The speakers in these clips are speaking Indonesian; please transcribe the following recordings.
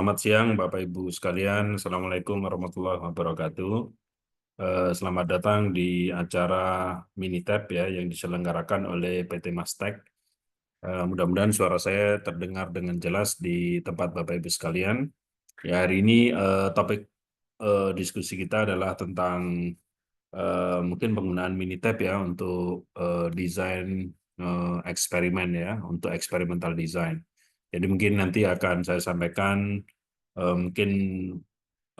Selamat siang, Bapak Ibu sekalian. Assalamualaikum warahmatullahi wabarakatuh. Selamat datang di acara Minitab ya yang diselenggarakan oleh PT Mastek. Mudah-mudahan suara saya terdengar dengan jelas di tempat Bapak Ibu sekalian. Ya, hari ini topik diskusi kita adalah tentang mungkin penggunaan Minitab ya untuk desain eksperimen ya, untuk experimental design. Jadi mungkin nanti akan saya sampaikan mungkin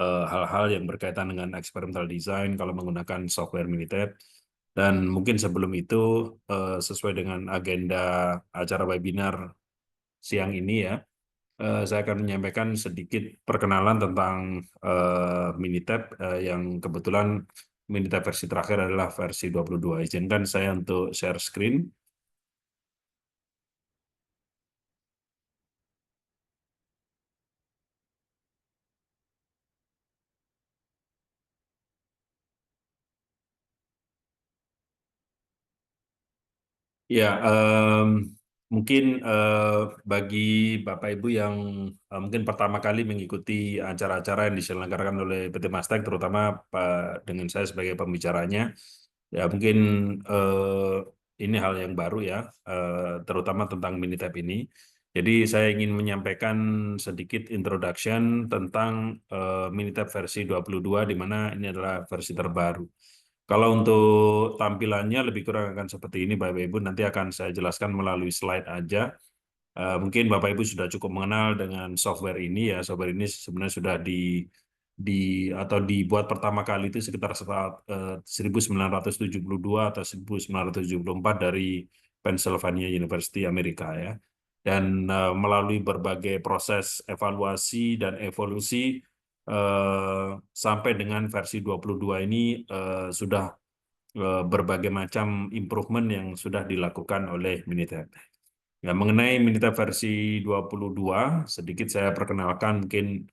hal-hal yang berkaitan dengan experimental design kalau menggunakan software Minitab. Dan mungkin sebelum itu, sesuai dengan agenda acara webinar siang ini ya, saya akan menyampaikan sedikit perkenalan tentang Minitab yang kebetulan Minitab versi terakhir adalah versi 22. Izinkan saya untuk share screen. Ya, mungkin bagi Bapak Ibu yang mungkin pertama kali mengikuti acara-acara yang diselenggarakan oleh PT Mastek, terutama dengan saya sebagai pembicaranya, ya mungkin ini hal yang baru ya, terutama tentang Minitab ini. Jadi saya ingin menyampaikan sedikit introduction tentang Minitab versi 22, di mana ini adalah versi terbaru. Kalau untuk tampilannya lebih kurang akan seperti ini, Bapak Ibu. Nanti akan saya jelaskan melalui slide aja. Mungkin Bapak Ibu sudah cukup mengenal dengan software ini ya. Software ini sebenarnya sudah di atau dibuat pertama kali itu sekitar 1972 atau 1974 dari Pennsylvania University Amerika ya. Dan melalui berbagai proses evaluasi dan evolusi sampai dengan versi 22 ini sudah berbagai macam improvement yang sudah dilakukan oleh Minitab. Ya, mengenai Minitab versi 22, sedikit saya perkenalkan mungkin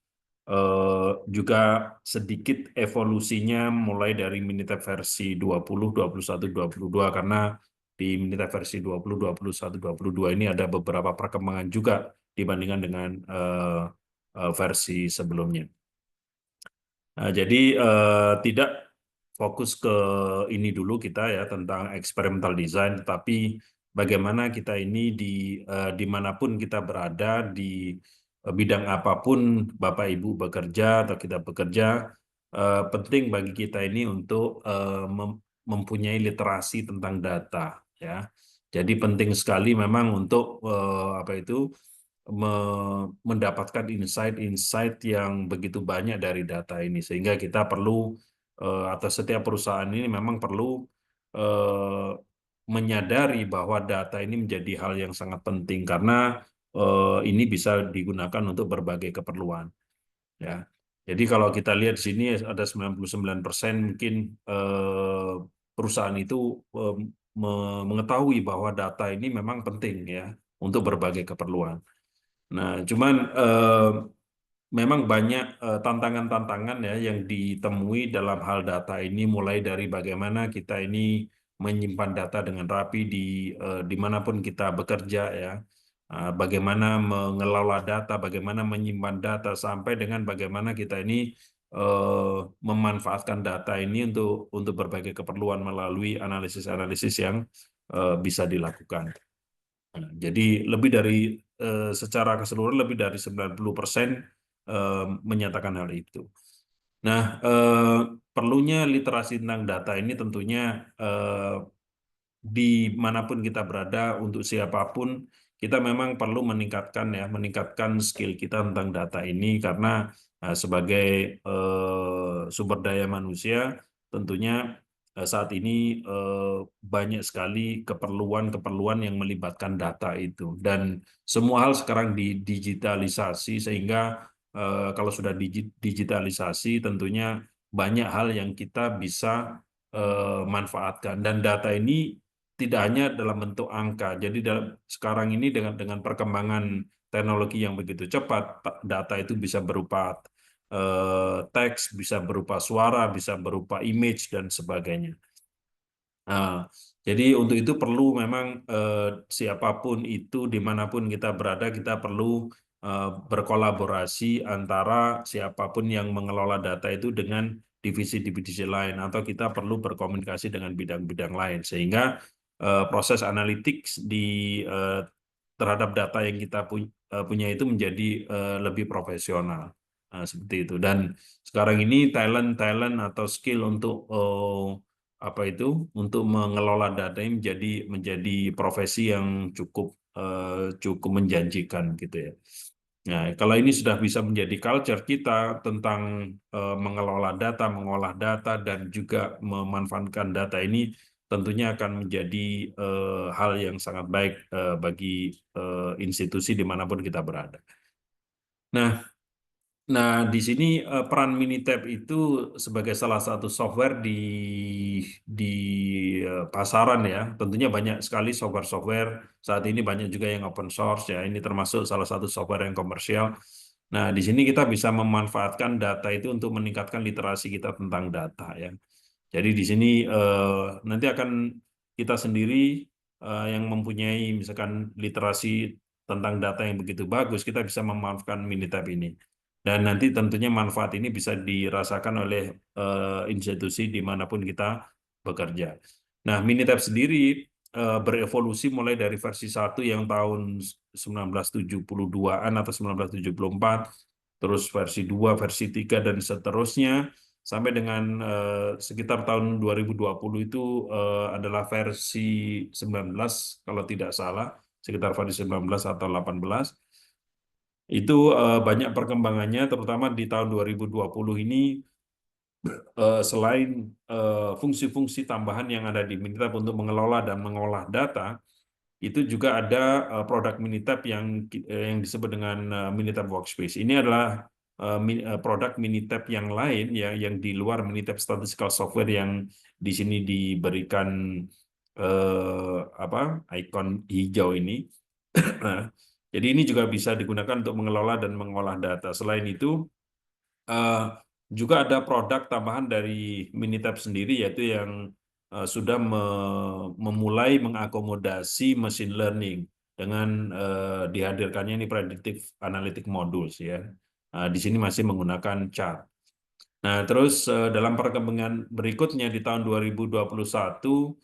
juga sedikit evolusinya mulai dari Minitab versi 20, 21, 22 karena di Minitab versi 20, 21, 22 ini ada beberapa perkembangan juga dibandingkan dengan versi sebelumnya. Nah, jadi tidak fokus ke ini dulu kita ya tentang experimental design, tetapi bagaimana kita ini dimanapun kita berada di bidang apapun Bapak Ibu bekerja atau kita bekerja, penting bagi kita ini untuk mempunyai literasi tentang data ya. Jadi penting sekali memang untuk apa itu mendapatkan insight-insight yang begitu banyak dari data ini sehingga kita perlu atau setiap perusahaan ini memang perlu eh, menyadari bahwa data ini menjadi hal yang sangat penting karena ini bisa digunakan untuk berbagai keperluan ya. Jadi kalau kita lihat di sini ada 99% mungkin perusahaan itu eh, mengetahui bahwa data ini memang penting ya untuk berbagai keperluan. Nah, cuman memang banyak tantangan-tantangan ya yang ditemui dalam hal data ini, mulai dari bagaimana kita ini menyimpan data dengan rapi dimanapun kita bekerja ya. Bagaimana mengelola data, bagaimana menyimpan data, sampai dengan bagaimana kita ini memanfaatkan data ini untuk berbagai keperluan melalui analisis-analisis yang bisa dilakukan. Nah, jadi lebih dari secara keseluruhan lebih dari 90% menyatakan hal itu. Nah, perlunya literasi tentang data ini tentunya dimanapun kita berada, untuk siapapun, kita memang perlu meningkatkan skill kita tentang data ini karena sebagai sumber daya manusia, tentunya saat ini banyak sekali keperluan-keperluan yang melibatkan data itu, dan semua hal sekarang didigitalisasi sehingga kalau sudah digitalisasi, tentunya banyak hal yang kita bisa manfaatkan, dan data ini tidak hanya dalam bentuk angka. Jadi sekarang ini dengan perkembangan teknologi yang begitu cepat, data itu bisa berupa teks, bisa berupa suara, bisa berupa image dan sebagainya. Nah, jadi untuk itu perlu memang siapapun itu, dimanapun kita berada, kita perlu berkolaborasi antara siapapun yang mengelola data itu dengan divisi-divisi lain, atau kita perlu berkomunikasi dengan bidang-bidang lain, sehingga proses analitik eh, terhadap data yang kita punya itu menjadi lebih profesional. Nah, seperti itu. Dan sekarang ini talent atau skill untuk apa itu, untuk mengelola data ini menjadi profesi yang cukup menjanjikan gitu ya. Nah, kalau ini sudah bisa menjadi culture kita tentang mengelola data, mengolah data, dan juga memanfaatkan data ini, tentunya akan menjadi hal yang sangat baik bagi institusi dimanapun kita berada. Nah, di sini peran Minitab itu sebagai salah satu software di pasaran ya. Tentunya banyak sekali software-software. Saat ini banyak juga yang open source ya. Ini termasuk salah satu software yang komersial. Nah, di sini kita bisa memanfaatkan data itu untuk meningkatkan literasi kita tentang data ya. Jadi di sini nanti akan kita sendiri yang mempunyai misalkan literasi tentang data yang begitu bagus, kita bisa memanfaatkan Minitab ini. Dan nanti tentunya manfaat ini bisa dirasakan oleh institusi dimanapun kita bekerja. Nah, Minitab sendiri berevolusi mulai dari versi 1 yang tahun 1972-an atau 1974, terus versi 2, versi 3, dan seterusnya, sampai dengan sekitar tahun 2020 itu adalah versi 19, kalau tidak salah, sekitar versi 19 atau 18. Itu banyak perkembangannya, terutama di tahun 2020 ini, selain fungsi-fungsi tambahan yang ada di Minitab untuk mengelola dan mengolah data, itu juga ada produk Minitab yang disebut dengan Minitab Workspace. Ini adalah produk Minitab yang lain ya, yang di luar Minitab Statistical Software yang di sini diberikan apa ikon hijau ini. Nah, jadi ini juga bisa digunakan untuk mengelola dan mengolah data. Selain itu, eh, juga ada produk tambahan dari Minitab sendiri, yaitu yang sudah memulai mengakomodasi machine learning dengan dihadirkannya ini predictive analytic modules ya. Di sini masih menggunakan chart. Nah, terus dalam perkembangan berikutnya di tahun 2021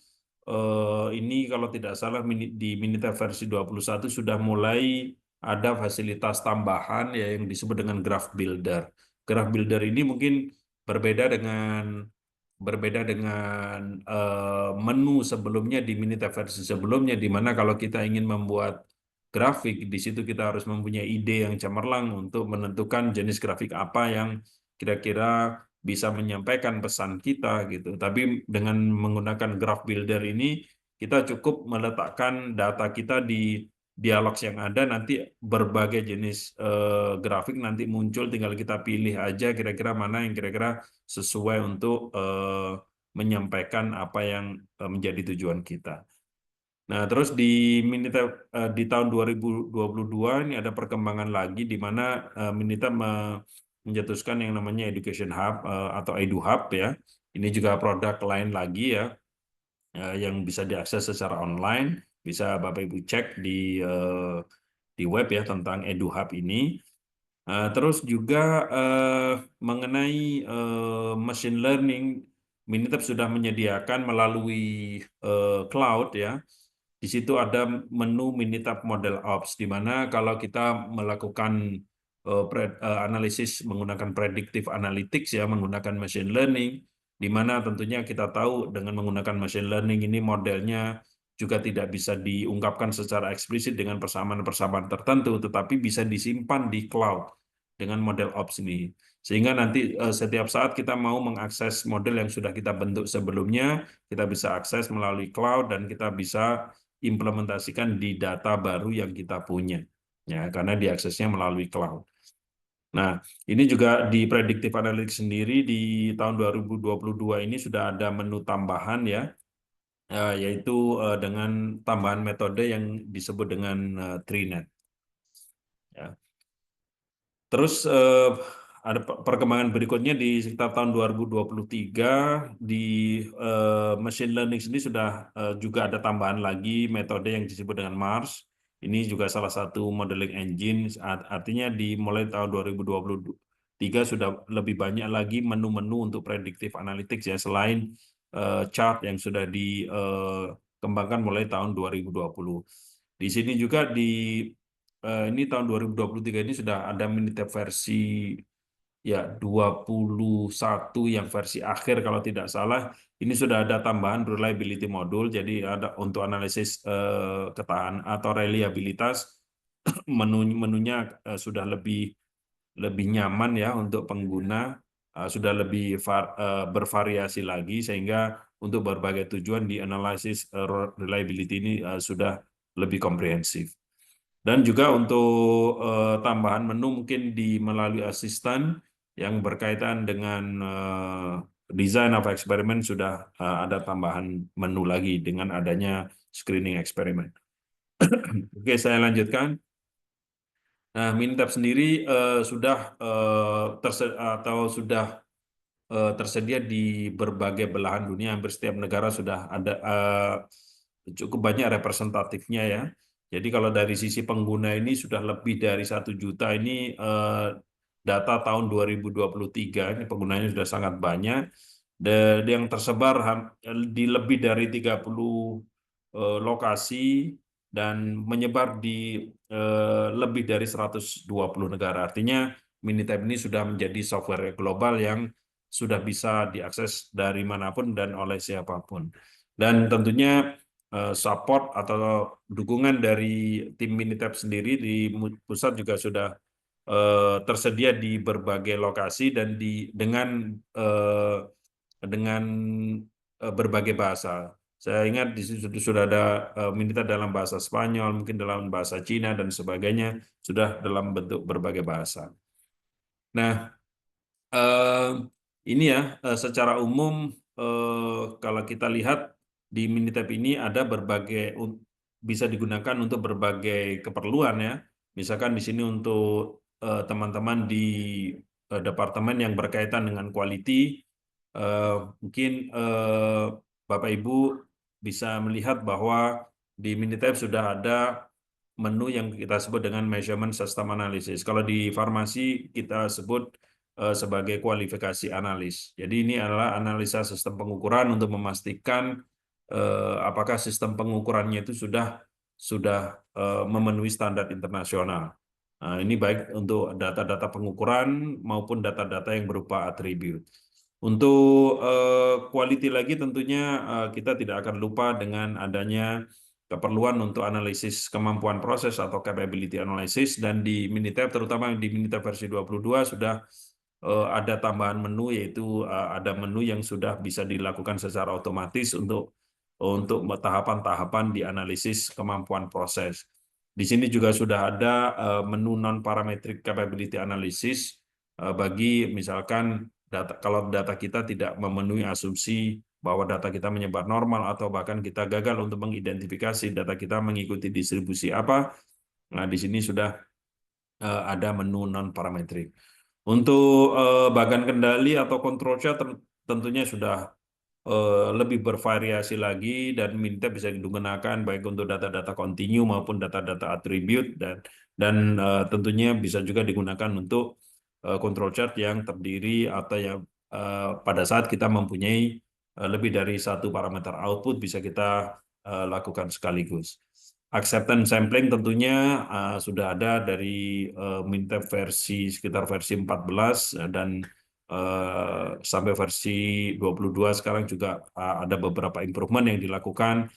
ini kalau tidak salah di Minitab versi 21 sudah mulai ada fasilitas tambahan ya yang disebut dengan Graph Builder. Graph Builder ini mungkin berbeda dengan menu sebelumnya di Minitab versi sebelumnya, di mana kalau kita ingin membuat grafik, di situ kita harus mempunyai ide yang cemerlang untuk menentukan jenis grafik apa yang kira-kira bisa menyampaikan pesan kita gitu. Tapi dengan menggunakan Graph Builder ini, kita cukup meletakkan data kita di dialog yang ada, nanti berbagai jenis grafik nanti muncul, tinggal kita pilih aja kira-kira mana yang kira-kira sesuai untuk menyampaikan apa yang menjadi tujuan kita. Nah, terus di tahun 2022 ini ada perkembangan lagi di mana Minita menjatuhkan yang namanya Education Hub atau EduHub ya. Ini juga produk lain lagi ya yang bisa diakses secara online. Bisa Bapak Ibu cek di web ya tentang EduHub ini. Terus juga mengenai machine learning, Minitab sudah menyediakan melalui cloud ya. Di situ ada menu Minitab Model Ops, di mana kalau kita melakukan analisis menggunakan predictive analytics ya, menggunakan machine learning, di mana tentunya kita tahu dengan menggunakan machine learning ini modelnya juga tidak bisa diungkapkan secara eksplisit dengan persamaan-persamaan tertentu, tetapi bisa disimpan di cloud dengan model ops ini. Sehingga nanti setiap saat kita mau mengakses model yang sudah kita bentuk sebelumnya, kita bisa akses melalui cloud dan kita bisa implementasikan di data baru yang kita punya. Ya, karena diaksesnya melalui cloud. Nah, ini juga di predictive analytics sendiri di tahun 2022 ini sudah ada menu tambahan ya, yaitu dengan tambahan metode yang disebut dengan TreeNet. Ya. Terus ada perkembangan berikutnya di sekitar tahun 2023 di machine learning sendiri sudah juga ada tambahan lagi metode yang disebut dengan Mars. Ini juga salah satu modeling engine, artinya mulai tahun 2023 sudah lebih banyak lagi menu-menu untuk predictive analytics ya, selain chart yang sudah dikembangkan mulai tahun 2020. Di sini juga ini tahun 2023 ini sudah ada Minitab versi ya 21 yang versi akhir kalau tidak salah. Ini sudah ada tambahan reliability module, jadi ada untuk analisis ketahanan atau reliabilitas. Menunya sudah lebih nyaman ya untuk pengguna, sudah lebih bervariasi lagi, sehingga untuk berbagai tujuan di analisis reliability ini sudah lebih komprehensif. Dan juga untuk tambahan menu mungkin melalui asisten yang berkaitan dengan desain of eksperimen, sudah ada tambahan menu lagi dengan adanya screening eksperimen. Oke, saya lanjutkan. Nah, Minitab sendiri sudah tersedia di berbagai belahan dunia, hampir setiap negara sudah ada cukup banyak representatifnya ya. Jadi kalau dari sisi pengguna ini sudah lebih dari 1 juta ini data tahun 2023, ini penggunanya sudah sangat banyak. Dan yang tersebar di lebih dari 30 lokasi dan menyebar di lebih dari 120 negara. Artinya Minitab ini sudah menjadi software global yang sudah bisa diakses dari manapun dan oleh siapapun. Dan tentunya support atau dukungan dari tim Minitab sendiri di pusat juga sudah tersedia di berbagai lokasi dan dengan berbagai bahasa. Saya ingat di situ sudah ada Minitab dalam bahasa Spanyol, mungkin dalam bahasa Cina dan sebagainya, sudah dalam bentuk berbagai bahasa. Nah, eh, ini ya secara umum kalau kita lihat di Minitab ini ada bisa digunakan untuk berbagai keperluan ya. Misalkan di sini untuk teman-teman di departemen yang berkaitan dengan quality, eh, mungkin Bapak Ibu bisa melihat bahwa di Minitab sudah ada menu yang kita sebut dengan measurement system analysis. Kalau di farmasi kita sebut sebagai kualifikasi analis. Jadi ini adalah analisa sistem pengukuran untuk memastikan apakah sistem pengukurannya itu sudah memenuhi standar internasional. Nah, ini baik untuk data-data pengukuran maupun data-data yang berupa atribut. Untuk quality lagi tentunya kita tidak akan lupa dengan adanya keperluan untuk analisis kemampuan proses atau capability analysis, dan di Minitab, terutama di Minitab versi 22 sudah ada tambahan menu, yaitu ada menu yang sudah bisa dilakukan secara otomatis untuk tahapan-tahapan di analisis kemampuan proses. Di sini juga sudah ada menu non-parametric capability analysis bagi misalkan kalau data kita tidak memenuhi asumsi bahwa data kita menyebar normal atau bahkan kita gagal untuk mengidentifikasi data kita mengikuti distribusi apa. Nah, di sini sudah ada menu non-parametrik. Untuk bagan kendali atau control chart tentunya sudah lebih bervariasi lagi, dan Minitab bisa digunakan baik untuk data-data kontinu maupun data-data atribut, dan tentunya bisa juga digunakan untuk control chart yang terdiri atau yang pada saat kita mempunyai lebih dari satu parameter output bisa kita lakukan sekaligus. Acceptance sampling tentunya sudah ada dari Minitab sekitar versi 14 dan sampai versi 22 sekarang juga ada beberapa improvement yang dilakukan.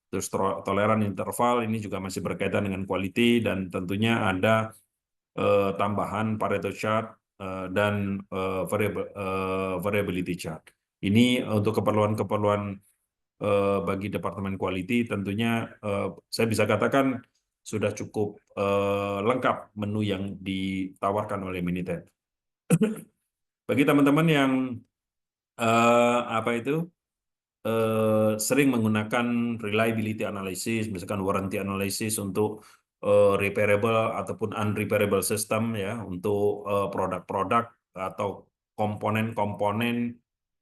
Terus toleran interval ini juga masih berkaitan dengan quality, dan tentunya ada tambahan Pareto chart dan variability chart. Ini untuk keperluan-keperluan bagi Departemen Quality tentunya saya bisa katakan sudah cukup lengkap menu yang ditawarkan oleh Minitab. Bagi teman-teman yang apa itu sering menggunakan reliability analysis, misalkan warranty analysis untuk repairable ataupun unrepairable system ya, untuk produk-produk atau komponen-komponen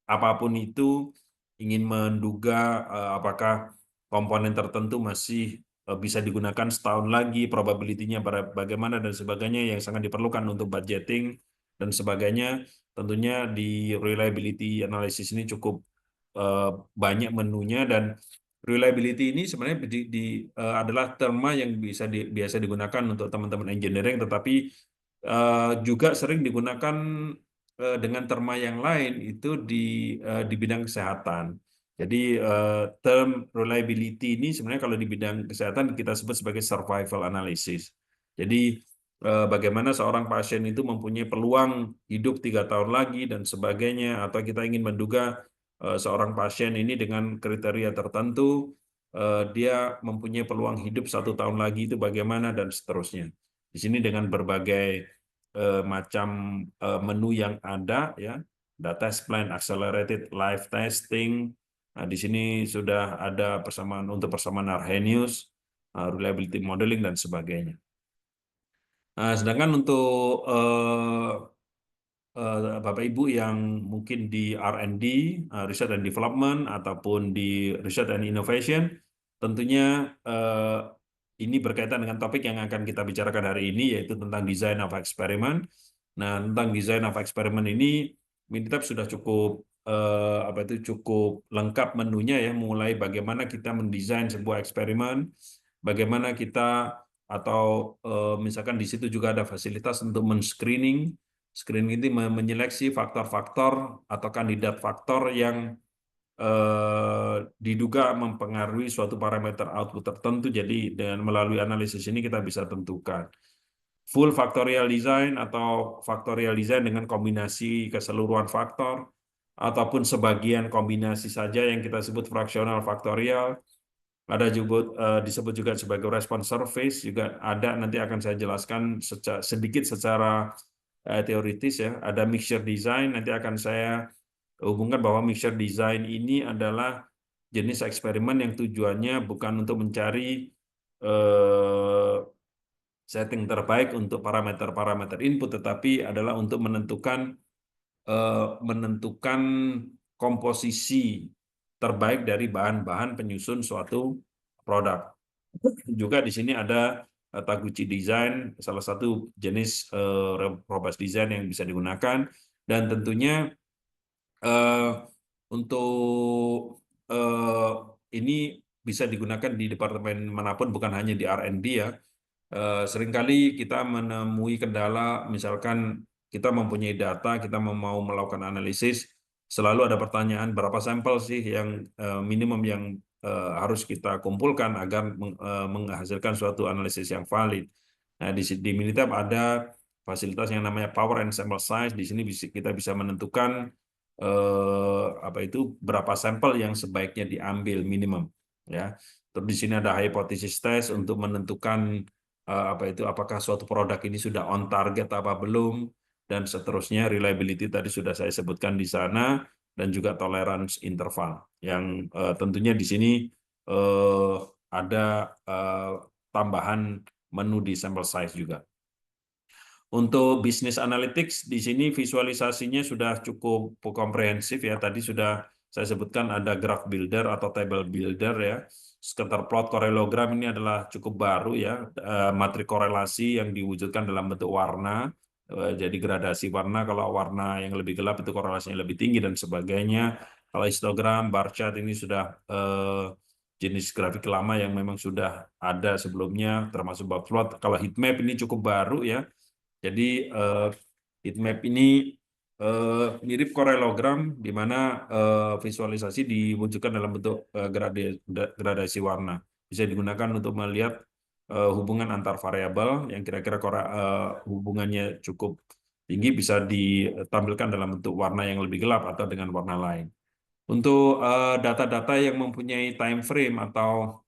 apapun itu, ingin menduga apakah komponen tertentu masih bisa digunakan setahun lagi, probability-nya bagaimana dan sebagainya yang sangat diperlukan untuk budgeting dan sebagainya. Tentunya di reliability analysis ini cukup eh, banyak menunya, dan reliability ini sebenarnya adalah terma yang biasa digunakan untuk teman-teman engineering, tetapi juga sering digunakan dengan terma yang lain itu di bidang kesehatan. Jadi term reliability ini sebenarnya kalau di bidang kesehatan kita sebut sebagai survival analysis. Jadi bagaimana seorang pasien itu mempunyai peluang hidup 3 tahun lagi dan sebagainya, atau kita ingin menduga seorang pasien ini dengan kriteria tertentu dia mempunyai peluang hidup 1 tahun lagi itu bagaimana dan seterusnya. Di sini dengan berbagai macam menu yang ada ya, data plan, accelerated live testing. Nah, di sini sudah ada persamaan Arrhenius, reliability modeling dan sebagainya. Nah, sedangkan untuk Bapak Ibu yang mungkin di R&D, Research and Development, ataupun di Research and Innovation, tentunya ini berkaitan dengan topik yang akan kita bicarakan hari ini, yaitu tentang design of experiment. Nah, tentang design of experiment ini, Minitab sudah cukup lengkap menunya ya, mulai bagaimana kita mendesain sebuah eksperimen, bagaimana kita atau misalkan di situ juga ada fasilitas untuk men-screening. Screening ini menyeleksi faktor-faktor atau kandidat faktor yang diduga mempengaruhi suatu parameter output tertentu. Jadi dengan melalui analisis ini kita bisa tentukan full factorial design atau factorial design dengan kombinasi keseluruhan faktor, ataupun sebagian kombinasi saja yang kita sebut fractional factorial. Ada juga disebut juga sebagai response surface, juga ada, nanti akan saya jelaskan sedikit secara teoritis ya. Ada mixture design, nanti akan saya hubungkan bahwa mixture design ini adalah jenis eksperimen yang tujuannya bukan untuk mencari setting terbaik untuk parameter-parameter input, tetapi adalah untuk menentukan komposisi terbaik dari bahan-bahan penyusun suatu produk. Juga di sini ada Taguchi design, salah satu jenis robust design yang bisa digunakan, dan tentunya untuk ini bisa digunakan di departemen manapun, bukan hanya di R&D ya. Seringkali kita menemui kendala, misalkan kita mempunyai data, kita mau melakukan analisis, selalu ada pertanyaan berapa sampel sih yang minimum yang harus kita kumpulkan agar menghasilkan suatu analisis yang valid. Nah, di Minitab ada fasilitas yang namanya power and sample size. Di sini kita bisa menentukan berapa sampel yang sebaiknya diambil minimum ya. Terus di sini ada hypothesis test untuk menentukan apakah suatu produk ini sudah on target apa belum, dan seterusnya. Reliability tadi sudah saya sebutkan di sana, dan juga tolerance interval yang tentunya di sini ada tambahan menu di sample size juga. Untuk bisnis analytics di sini visualisasinya sudah cukup komprehensif ya. Tadi sudah saya sebutkan ada graph builder atau table builder ya. Scatter plot korelogram ini adalah cukup baru ya, matrik korelasi yang diwujudkan dalam bentuk warna. Jadi gradasi warna, kalau warna yang lebih gelap itu korelasinya lebih tinggi dan sebagainya. Kalau histogram, bar chart ini sudah jenis grafik lama yang memang sudah ada sebelumnya, termasuk bar plot. Kalau heat map ini cukup baru ya. Jadi heat map ini mirip korelogram, di mana visualisasi diwujudkan dalam bentuk gradasi warna. Bisa digunakan untuk melihat hubungan antar variabel yang kira-kira hubungannya cukup tinggi, bisa ditampilkan dalam bentuk warna yang lebih gelap atau dengan warna lain. Untuk data-data yang mempunyai time frame atau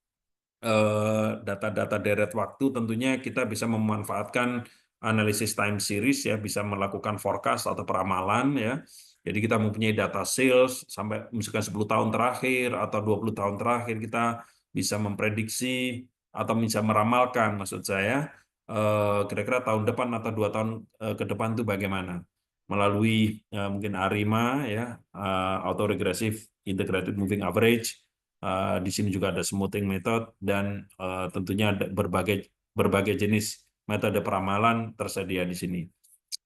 data-data deret waktu, tentunya kita bisa memanfaatkan analisis time series ya, bisa melakukan forecast atau peramalan ya. Jadi kita mempunyai data sales sampai misalkan 10 tahun terakhir atau 20 tahun terakhir, kita bisa memprediksi atau bisa meramalkan, maksud saya kira-kira tahun depan atau 2 tahun ke depan itu bagaimana, melalui mungkin ARIMA ya, autoregressive integrated moving average, Di sini juga ada smoothing method dan tentunya ada berbagai berbagai jenis metode peramalan tersedia di sini.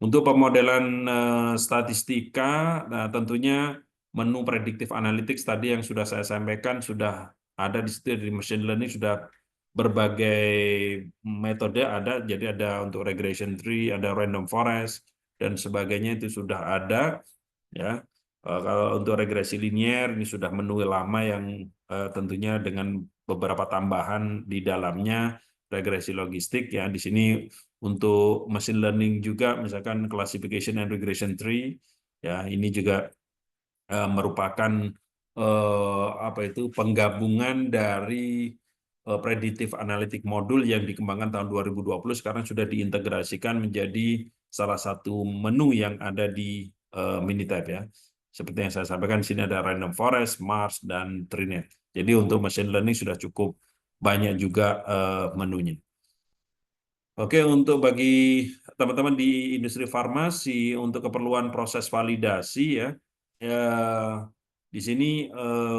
Untuk pemodelan statistika, nah tentunya menu predictive analytics tadi yang sudah saya sampaikan sudah ada di situ. Di machine learning sudah berbagai metode ada, jadi ada untuk regression tree, ada random forest dan sebagainya itu sudah ada ya. Kalau untuk regresi linier ini sudah menu lama yang tentunya dengan beberapa tambahan di dalamnya, regresi logistik ya. Di sini untuk machine learning juga misalkan classification and regression tree ya, ini juga merupakan apa itu penggabungan dari predictive analytic modul yang dikembangkan tahun 2020, sekarang sudah diintegrasikan menjadi salah satu menu yang ada di Minitab ya. Seperti yang saya sampaikan di sini ada random forest, Mars dan Trinet. Jadi untuk machine learning sudah cukup banyak juga menunya. Oke, untuk bagi teman-teman di industri farmasi untuk keperluan proses validasi ya, ya di sini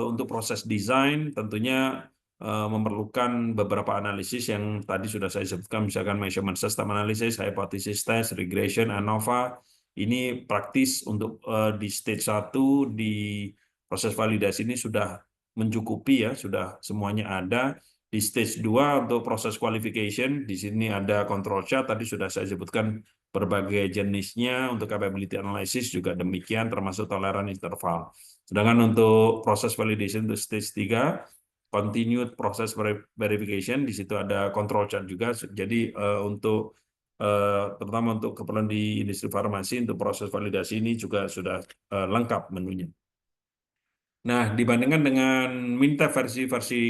untuk proses desain tentunya memerlukan beberapa analisis yang tadi sudah saya sebutkan, misalkan measurement system analysis, hypothesis test, regression, ANOVA. Ini praktis untuk di stage 1 di proses validasi ini sudah mencukupi ya, sudah semuanya ada. Di stage 2 untuk proses qualification, di sini ada control chart, tadi sudah saya sebutkan berbagai jenisnya, untuk capability analysis juga demikian, termasuk toleran interval. Sedangkan untuk proses validation untuk stage 3, continued process verification, di situ ada control chart juga, jadi untuk terutama untuk keperluan di industri farmasi, untuk proses validasi ini juga sudah lengkap menunya. Nah, dibandingkan dengan Minitab versi-versi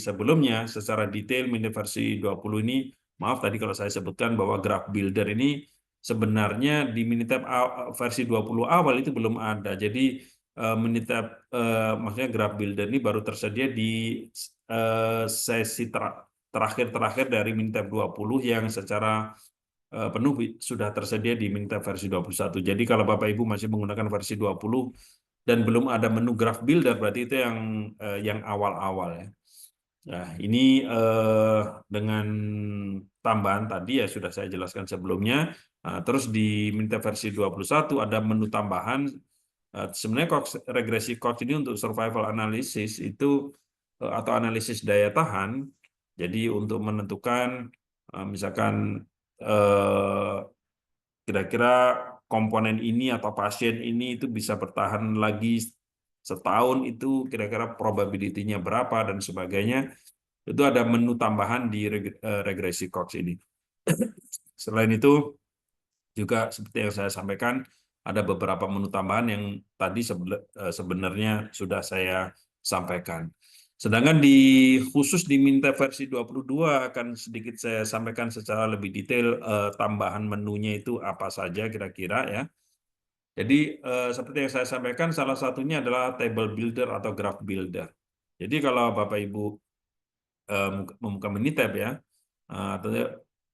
sebelumnya, secara detail Minitab versi 20 ini, maaf tadi kalau saya sebutkan bahwa graph builder ini sebenarnya di Minitab versi 20 awal itu belum ada. Jadi Minitab, maksudnya graph builder ini baru tersedia di sesi terakhir-terakhir dari Minitab 20 yang secara penuh sudah tersedia di Minitab versi 21. Jadi kalau Bapak Ibu masih menggunakan versi 20 dan belum ada menu graph builder, berarti itu yang awal-awal ya. Nah, ini dengan tambahan tadi ya sudah saya jelaskan sebelumnya. Nah, terus di Minitab versi 21 ada menu tambahan. Sebenarnya regresi Cox ini untuk survival analysis itu atau analisis daya tahan. Jadi untuk menentukan misalkan kira-kira komponen ini atau pasien ini itu bisa bertahan lagi setahun, itu kira-kira probability-nya berapa dan sebagainya. Itu ada menu tambahan di regresi Cox ini. Selain itu juga seperti yang saya sampaikan, ada beberapa menu tambahan yang tadi sebenarnya sudah saya sampaikan. Sedangkan khusus di Minta versi 22 akan sedikit saya sampaikan secara lebih detail tambahan menunya itu apa saja kira-kira ya. Jadi seperti yang saya sampaikan, salah satunya adalah table builder atau graph builder. Jadi kalau Bapak Ibu membuka Minitab ya,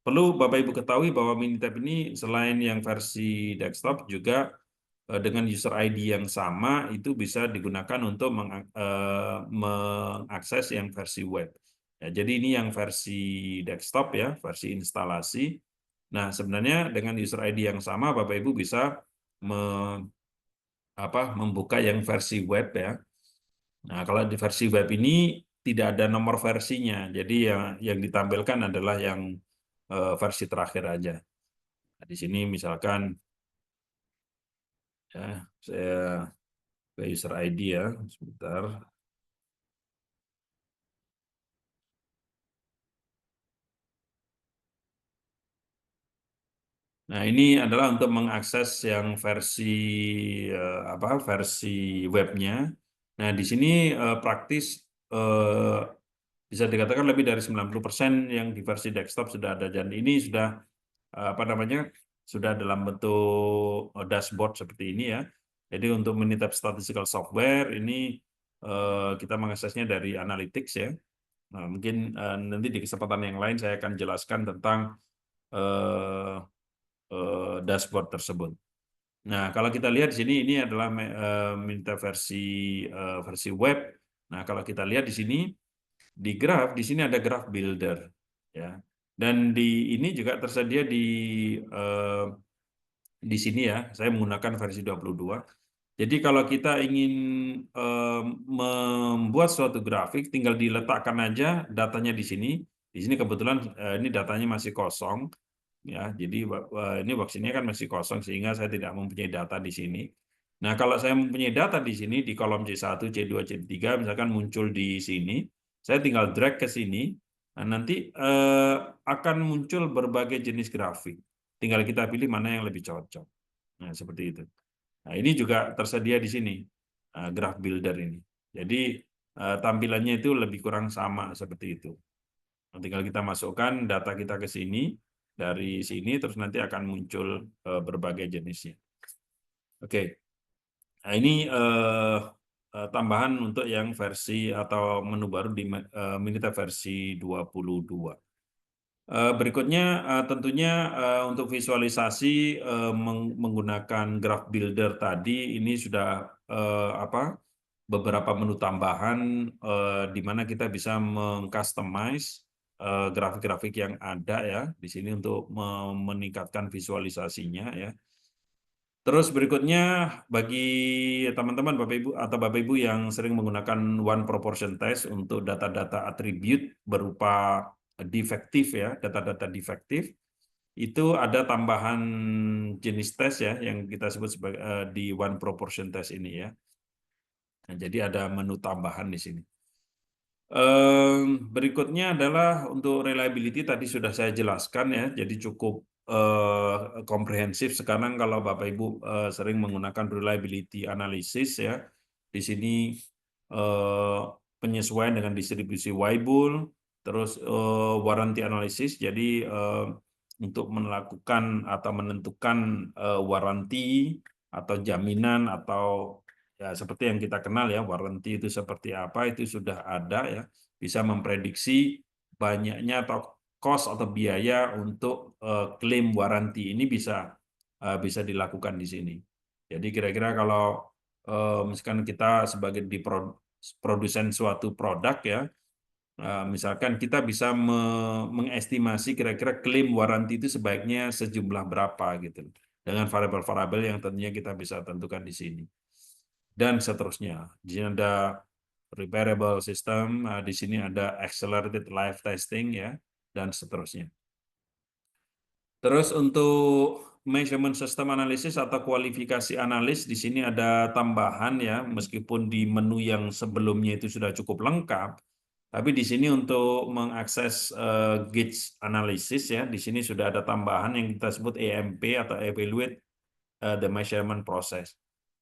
perlu Bapak Ibu ketahui bahwa Minitab ini selain yang versi desktop juga dengan user ID yang sama itu bisa digunakan untuk mengakses yang versi web. Ya, jadi ini yang versi desktop ya, versi instalasi. Nah, sebenarnya dengan user ID yang sama Bapak Ibu bisa membuka yang versi web ya. Nah, kalau di versi web ini tidak ada nomor versinya, jadi yang ditampilkan adalah yang versi terakhir aja. Nah, di sini misalkan ya saya ke user ID ya, sebentar. Nah, ini adalah untuk mengakses yang versi webnya. Nah, di sini praktis bisa dikatakan lebih dari 90% yang di versi desktop sudah ada, dan ini sudah sudah dalam bentuk dashboard seperti ini ya. Jadi untuk Minitab statistical software ini kita mengaksesnya dari analytics ya. Nah, mungkin nanti di kesempatan yang lain saya akan jelaskan tentang dashboard tersebut. Nah, kalau kita lihat di sini ini adalah Minitab versi web. Nah, kalau kita lihat di sini di graf, di sini ada graf builder, ya. Dan di ini juga tersedia di sini ya. Saya menggunakan versi 22. Jadi kalau kita ingin membuat suatu grafik, tinggal diletakkan aja datanya di sini. Di sini kebetulan ini datanya masih kosong, ya. Jadi ini box ini kan masih kosong sehingga saya tidak mempunyai data di sini. Nah, kalau saya mempunyai data di sini di kolom C1, C2, C3 misalkan muncul di sini, saya tinggal drag ke sini. Nah, nanti akan muncul berbagai jenis grafik. Tinggal kita pilih mana yang lebih cocok. Nah, seperti itu. Nah, ini juga tersedia di sini, graph builder ini. Jadi tampilannya itu lebih kurang sama seperti itu. Nah, tinggal kita masukkan data kita ke sini, dari sini, terus nanti akan muncul berbagai jenisnya. Oke, nah ini tambahan untuk yang versi atau menu baru di Minita versi 22. Berikutnya tentunya untuk visualisasi menggunakan graph builder tadi ini sudah beberapa menu tambahan di mana kita bisa mengcustomize grafik-grafik yang ada ya di sini untuk meningkatkan visualisasinya ya. Terus berikutnya bagi teman-teman Bapak Ibu atau Bapak Ibu yang sering menggunakan one proportion test untuk data-data atribut berupa defektif ya, data-data defektif, itu ada tambahan jenis tes ya yang kita sebut sebagai di one proportion test ini ya. Nah, jadi ada menu tambahan di sini. Berikutnya adalah untuk reliability tadi sudah saya jelaskan ya, jadi cukup komprehensif. Sekarang kalau Bapak Ibu sering menggunakan reliability analysis ya, di sini eh, penyesuaian dengan distribusi Weibull, terus warranty analysis. Jadi untuk melakukan atau menentukan warranty atau jaminan atau ya seperti yang kita kenal ya, warranty itu seperti apa, itu sudah ada ya, bisa memprediksi banyaknya atau cost atau biaya untuk klaim warranty ini bisa dilakukan di sini. Jadi kira-kira kalau misalkan kita sebagai produsen suatu produk ya, misalkan kita bisa mengestimasi kira-kira klaim warranty itu sebaiknya sejumlah berapa gitu, dengan variabel-variabel yang tentunya kita bisa tentukan di sini dan seterusnya. Di sini ada repairable system, di sini ada accelerated live testing ya, dan seterusnya. Terus untuk measurement system analysis atau kualifikasi analis di sini ada tambahan ya, meskipun di menu yang sebelumnya itu sudah cukup lengkap, tapi di sini untuk mengakses gauge analysis ya, di sini sudah ada tambahan yang kita sebut EMP atau evaluate the measurement process.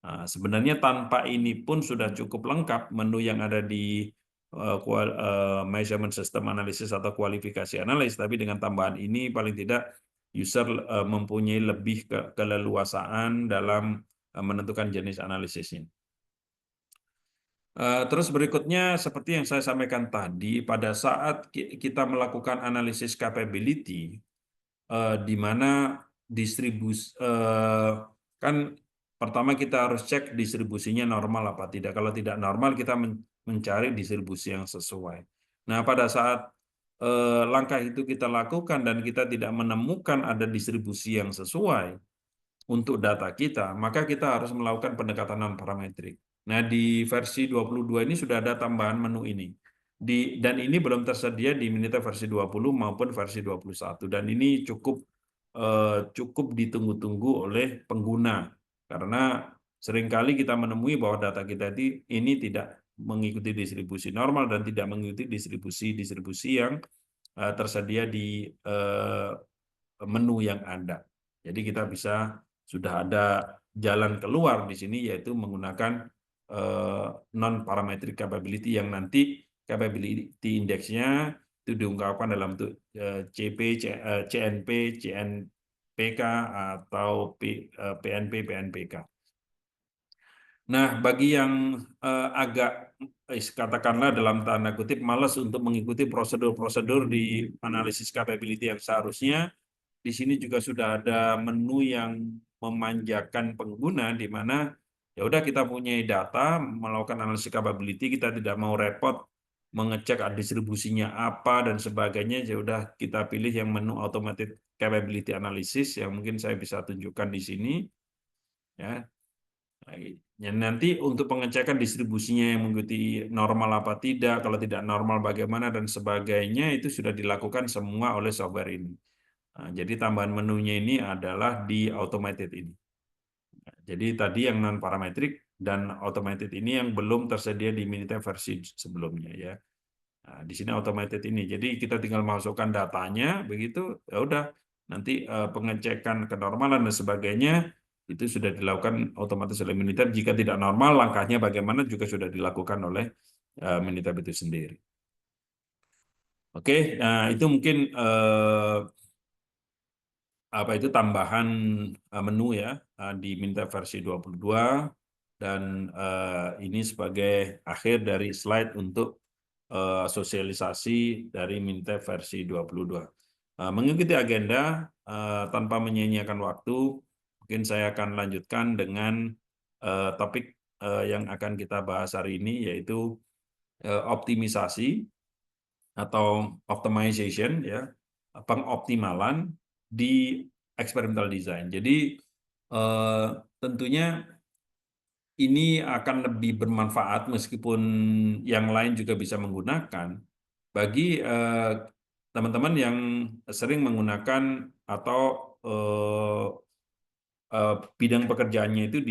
Nah, sebenarnya tanpa ini pun sudah cukup lengkap menu yang ada di measurement system analysis atau kualifikasi analis, tapi dengan tambahan ini paling tidak user mempunyai lebih keleluasaan dalam menentukan jenis analisisnya. Terus berikutnya seperti yang saya sampaikan tadi, pada saat kita melakukan analisis capability, di mana distribusi kan pertama kita harus cek distribusinya normal apa tidak. Kalau tidak normal kita mencari distribusi yang sesuai. Nah, pada saat langkah itu kita lakukan dan kita tidak menemukan ada distribusi yang sesuai untuk data kita, maka kita harus melakukan pendekatan non-parametrik. Nah, di versi 22 ini sudah ada tambahan menu ini. Dan ini belum tersedia di Minita versi 20 maupun versi 21. Dan ini cukup ditunggu-tunggu oleh pengguna. Karena seringkali kita menemui bahwa data kita ini tidak mengikuti distribusi normal dan tidak mengikuti distribusi yang tersedia di menu yang ada. Jadi kita sudah ada jalan keluar di sini yaitu menggunakan non-parametric capability yang nanti capability index-nya itu diungkapkan dalam bentuk CP, CNP, CNPK atau PNP, PNPK. Nah, bagi yang agak katakanlah dalam tanda kutip malas untuk mengikuti prosedur-prosedur di analisis capability yang seharusnya, di sini juga sudah ada menu yang memanjakan pengguna di mana Ya udah kita punya data, melakukan analisis capability, kita tidak mau repot mengecek distribusinya apa dan sebagainya. Ya udah kita pilih yang menu automated capability analysis yang mungkin saya bisa tunjukkan di sini. Ya, ya, nanti untuk pengecekan distribusinya yang mengikuti normal apa tidak, kalau tidak normal bagaimana dan sebagainya itu sudah dilakukan semua oleh software ini. Nah, jadi tambahan menunya ini adalah di automated ini. Jadi tadi yang non parametrik dan automated ini yang belum tersedia di Minitab versi sebelumnya ya. Nah, di sini automated ini. Jadi kita tinggal masukkan datanya begitu ya udah nanti pengecekan kenormalan dan sebagainya itu sudah dilakukan otomatis oleh Minitab. Jika tidak normal langkahnya bagaimana juga sudah dilakukan oleh Minitab itu sendiri. Oke, nah itu mungkin apa itu tambahan menu ya di Minitab versi 22 dan ini sebagai akhir dari slide untuk sosialisasi dari Minitab versi 22. Mengikuti agenda tanpa menyia-nyiakan waktu, mungkin saya akan lanjutkan dengan topik yang akan kita bahas hari ini yaitu optimisasi atau optimization ya, pengoptimalan di experimental design. Jadi tentunya ini akan lebih bermanfaat meskipun yang lain juga bisa menggunakan bagi teman-teman yang sering menggunakan atau bidang pekerjaannya itu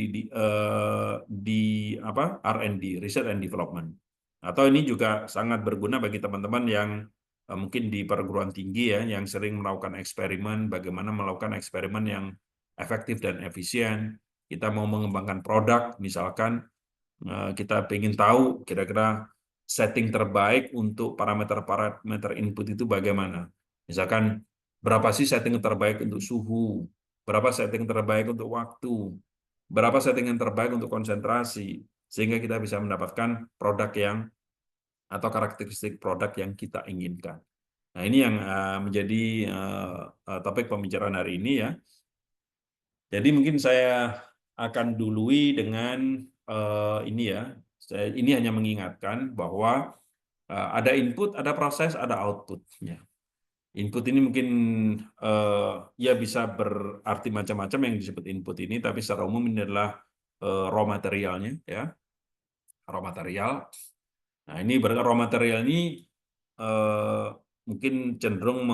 di apa R&D, Research and Development. Atau ini juga sangat berguna bagi teman-teman yang mungkin di perguruan tinggi ya, yang sering melakukan eksperimen, bagaimana melakukan eksperimen yang efektif dan efisien. Kita mau mengembangkan produk, misalkan kita ingin tahu kira-kira setting terbaik untuk parameter-parameter input itu bagaimana. Misalkan berapa sih setting terbaik untuk suhu, berapa setting terbaik untuk waktu, berapa setting yang terbaik untuk konsentrasi, sehingga kita bisa mendapatkan produk yang atau karakteristik produk yang kita inginkan. Nah, ini yang menjadi topik pembicaraan hari ini ya. Jadi mungkin saya akan dului dengan ini ya. Ini hanya mengingatkan bahwa ada input, ada proses, ada output-nya. Input ini mungkin ya bisa berarti macam-macam yang disebut input ini, tapi secara umum ini adalah raw materialnya, ya, raw material. Nah, ini berarti raw material ini mungkin cenderung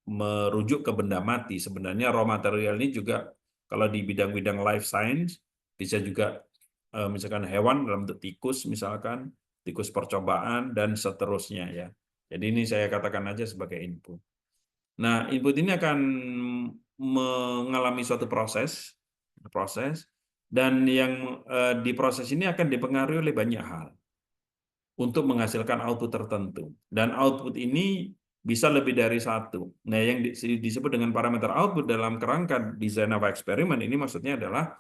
merujuk ke benda mati. Sebenarnya raw material ini juga kalau di bidang-bidang life science bisa juga misalkan hewan dalam bentuk tikus misalkan, tikus percobaan dan seterusnya ya. Jadi ini saya katakan aja sebagai input. Nah, input ini akan mengalami suatu proses dan yang di proses ini akan dipengaruhi oleh banyak hal untuk menghasilkan output tertentu. Dan output ini bisa lebih dari satu. Nah, yang disebut dengan parameter output dalam kerangka design of eksperimen ini maksudnya adalah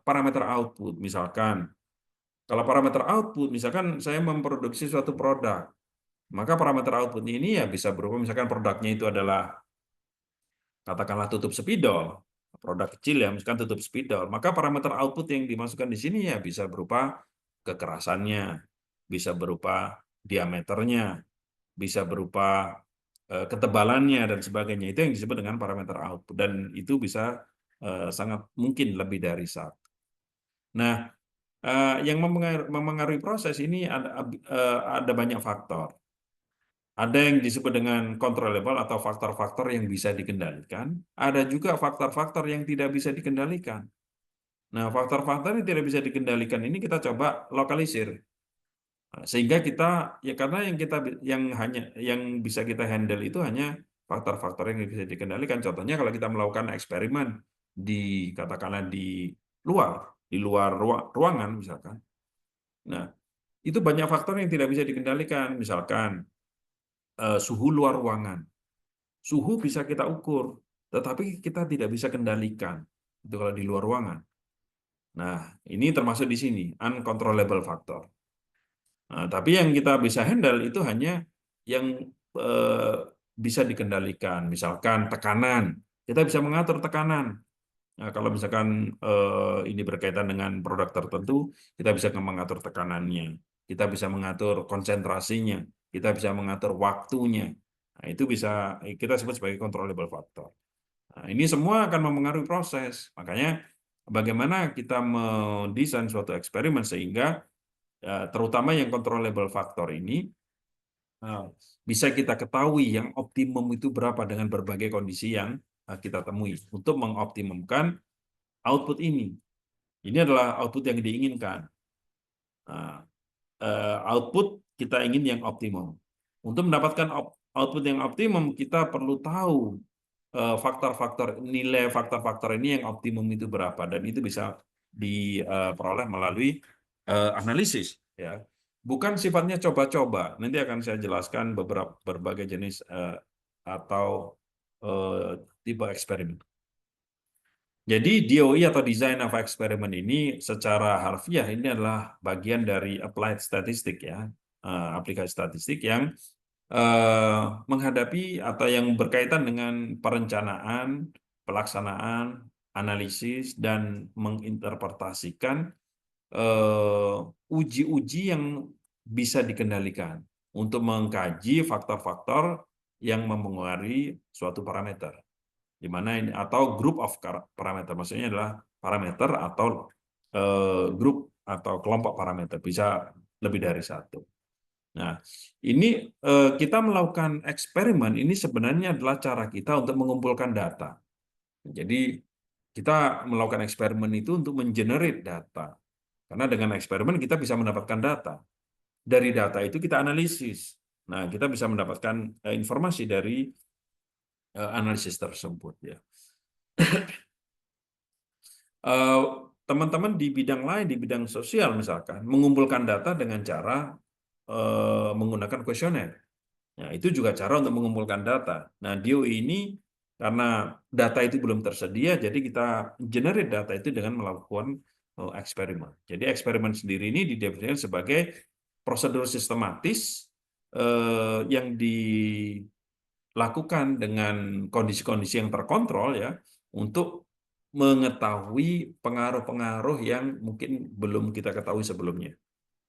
parameter output. Misalkan, kalau parameter output, misalkan saya memproduksi suatu produk, maka parameter output ini ya bisa berupa misalkan produknya itu adalah katakanlah tutup spidol, produk kecil ya, misalkan tutup spidol, maka parameter output yang dimasukkan di sini ya bisa berupa kekerasannya, bisa berupa diameternya, bisa berupa ketebalannya dan sebagainya. Itu yang disebut dengan parameter output dan itu bisa sangat mungkin lebih dari satu. Nah, yang memengaruhi proses ini ada banyak faktor. Ada yang disebut dengan controllable atau faktor-faktor yang bisa dikendalikan. Ada juga faktor-faktor yang tidak bisa dikendalikan. Nah, faktor-faktor yang tidak bisa dikendalikan ini kita coba lokalisir. Sehingga kita ya karena yang bisa kita handle itu hanya faktor-faktor yang bisa dikendalikan. Contohnya kalau kita melakukan eksperimen di katakanlah di luar ruangan misalkan. Nah, itu banyak faktor yang tidak bisa dikendalikan. Misalkan suhu luar ruangan. Suhu bisa kita ukur, tetapi kita tidak bisa kendalikan. Itu kalau di luar ruangan. Nah, ini termasuk di sini, uncontrollable factor. Nah, tapi yang kita bisa handle itu hanya yang bisa dikendalikan. Misalkan tekanan, kita bisa mengatur tekanan. Nah, kalau misalkan ini berkaitan dengan produk tertentu, kita bisa mengatur tekanannya, kita bisa mengatur konsentrasinya, kita bisa mengatur waktunya. Nah, itu bisa kita sebut sebagai controllable factor. Nah, ini semua akan mempengaruhi proses. Makanya bagaimana kita mendesain suatu eksperimen sehingga terutama yang controllable factor ini bisa kita ketahui yang optimum itu berapa dengan berbagai kondisi yang kita temui untuk mengoptimumkan output ini. Ini adalah output yang diinginkan. Nah, output kita ingin yang optimum. Untuk mendapatkan output yang optimum, kita perlu tahu faktor-faktor nilai faktor-faktor ini yang optimum itu berapa, dan itu bisa diperoleh melalui analisis, ya. Bukan sifatnya coba-coba. Nanti akan saya jelaskan beberapa berbagai jenis atau tipe eksperimen. Jadi DOE atau Design of Experiment ini secara harfiah ini adalah bagian dari applied statistik, ya, aplikasi statistik yang menghadapi atau yang berkaitan dengan perencanaan, pelaksanaan, analisis, dan menginterpretasikan uji-uji yang bisa dikendalikan untuk mengkaji faktor-faktor yang mempengaruhi suatu parameter, di mana ini atau group of parameter, maksudnya adalah parameter atau grup atau kelompok parameter, bisa lebih dari satu. Nah, ini kita melakukan eksperimen ini sebenarnya adalah cara kita untuk mengumpulkan data. Jadi kita melakukan eksperimen itu untuk mengenerate data. Karena dengan eksperimen kita bisa mendapatkan data. Dari data itu kita analisis. Nah, kita bisa mendapatkan informasi dari analisis tersebut, ya. Teman-teman di bidang lain, di bidang sosial misalkan, mengumpulkan data dengan cara menggunakan kuesioner. Nah, itu juga cara untuk mengumpulkan data. Nah, DOE ini karena data itu belum tersedia, jadi kita generate data itu dengan melakukan eksperimen. Jadi eksperimen sendiri ini didefinisikan sebagai prosedur sistematis yang dilakukan dengan kondisi-kondisi yang terkontrol, ya, untuk mengetahui pengaruh-pengaruh yang mungkin belum kita ketahui sebelumnya.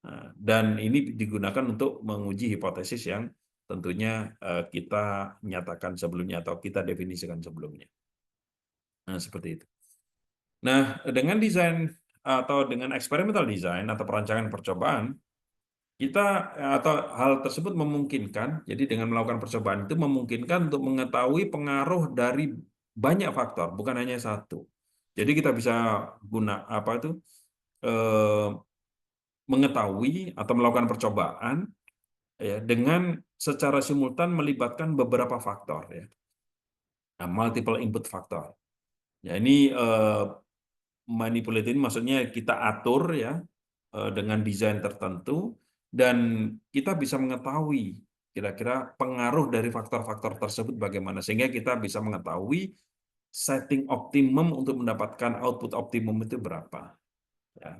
Nah, dan ini digunakan untuk menguji hipotesis yang tentunya kita nyatakan sebelumnya atau kita definisikan sebelumnya. Nah, seperti itu. Nah, dengan desain atau dengan experimental design atau perancangan percobaan, kita atau hal tersebut memungkinkan, jadi dengan melakukan percobaan itu memungkinkan untuk mengetahui pengaruh dari banyak faktor, bukan hanya satu. Jadi kita bisa apa itu mengetahui atau melakukan percobaan, ya, dengan secara simultan melibatkan beberapa faktor, ya. Nah, multiple input faktor. Ya, ini manipulate ini maksudnya kita atur, ya, dengan desain tertentu, dan kita bisa mengetahui kira-kira pengaruh dari faktor-faktor tersebut bagaimana, sehingga kita bisa mengetahui setting optimum untuk mendapatkan output optimum itu berapa, ya.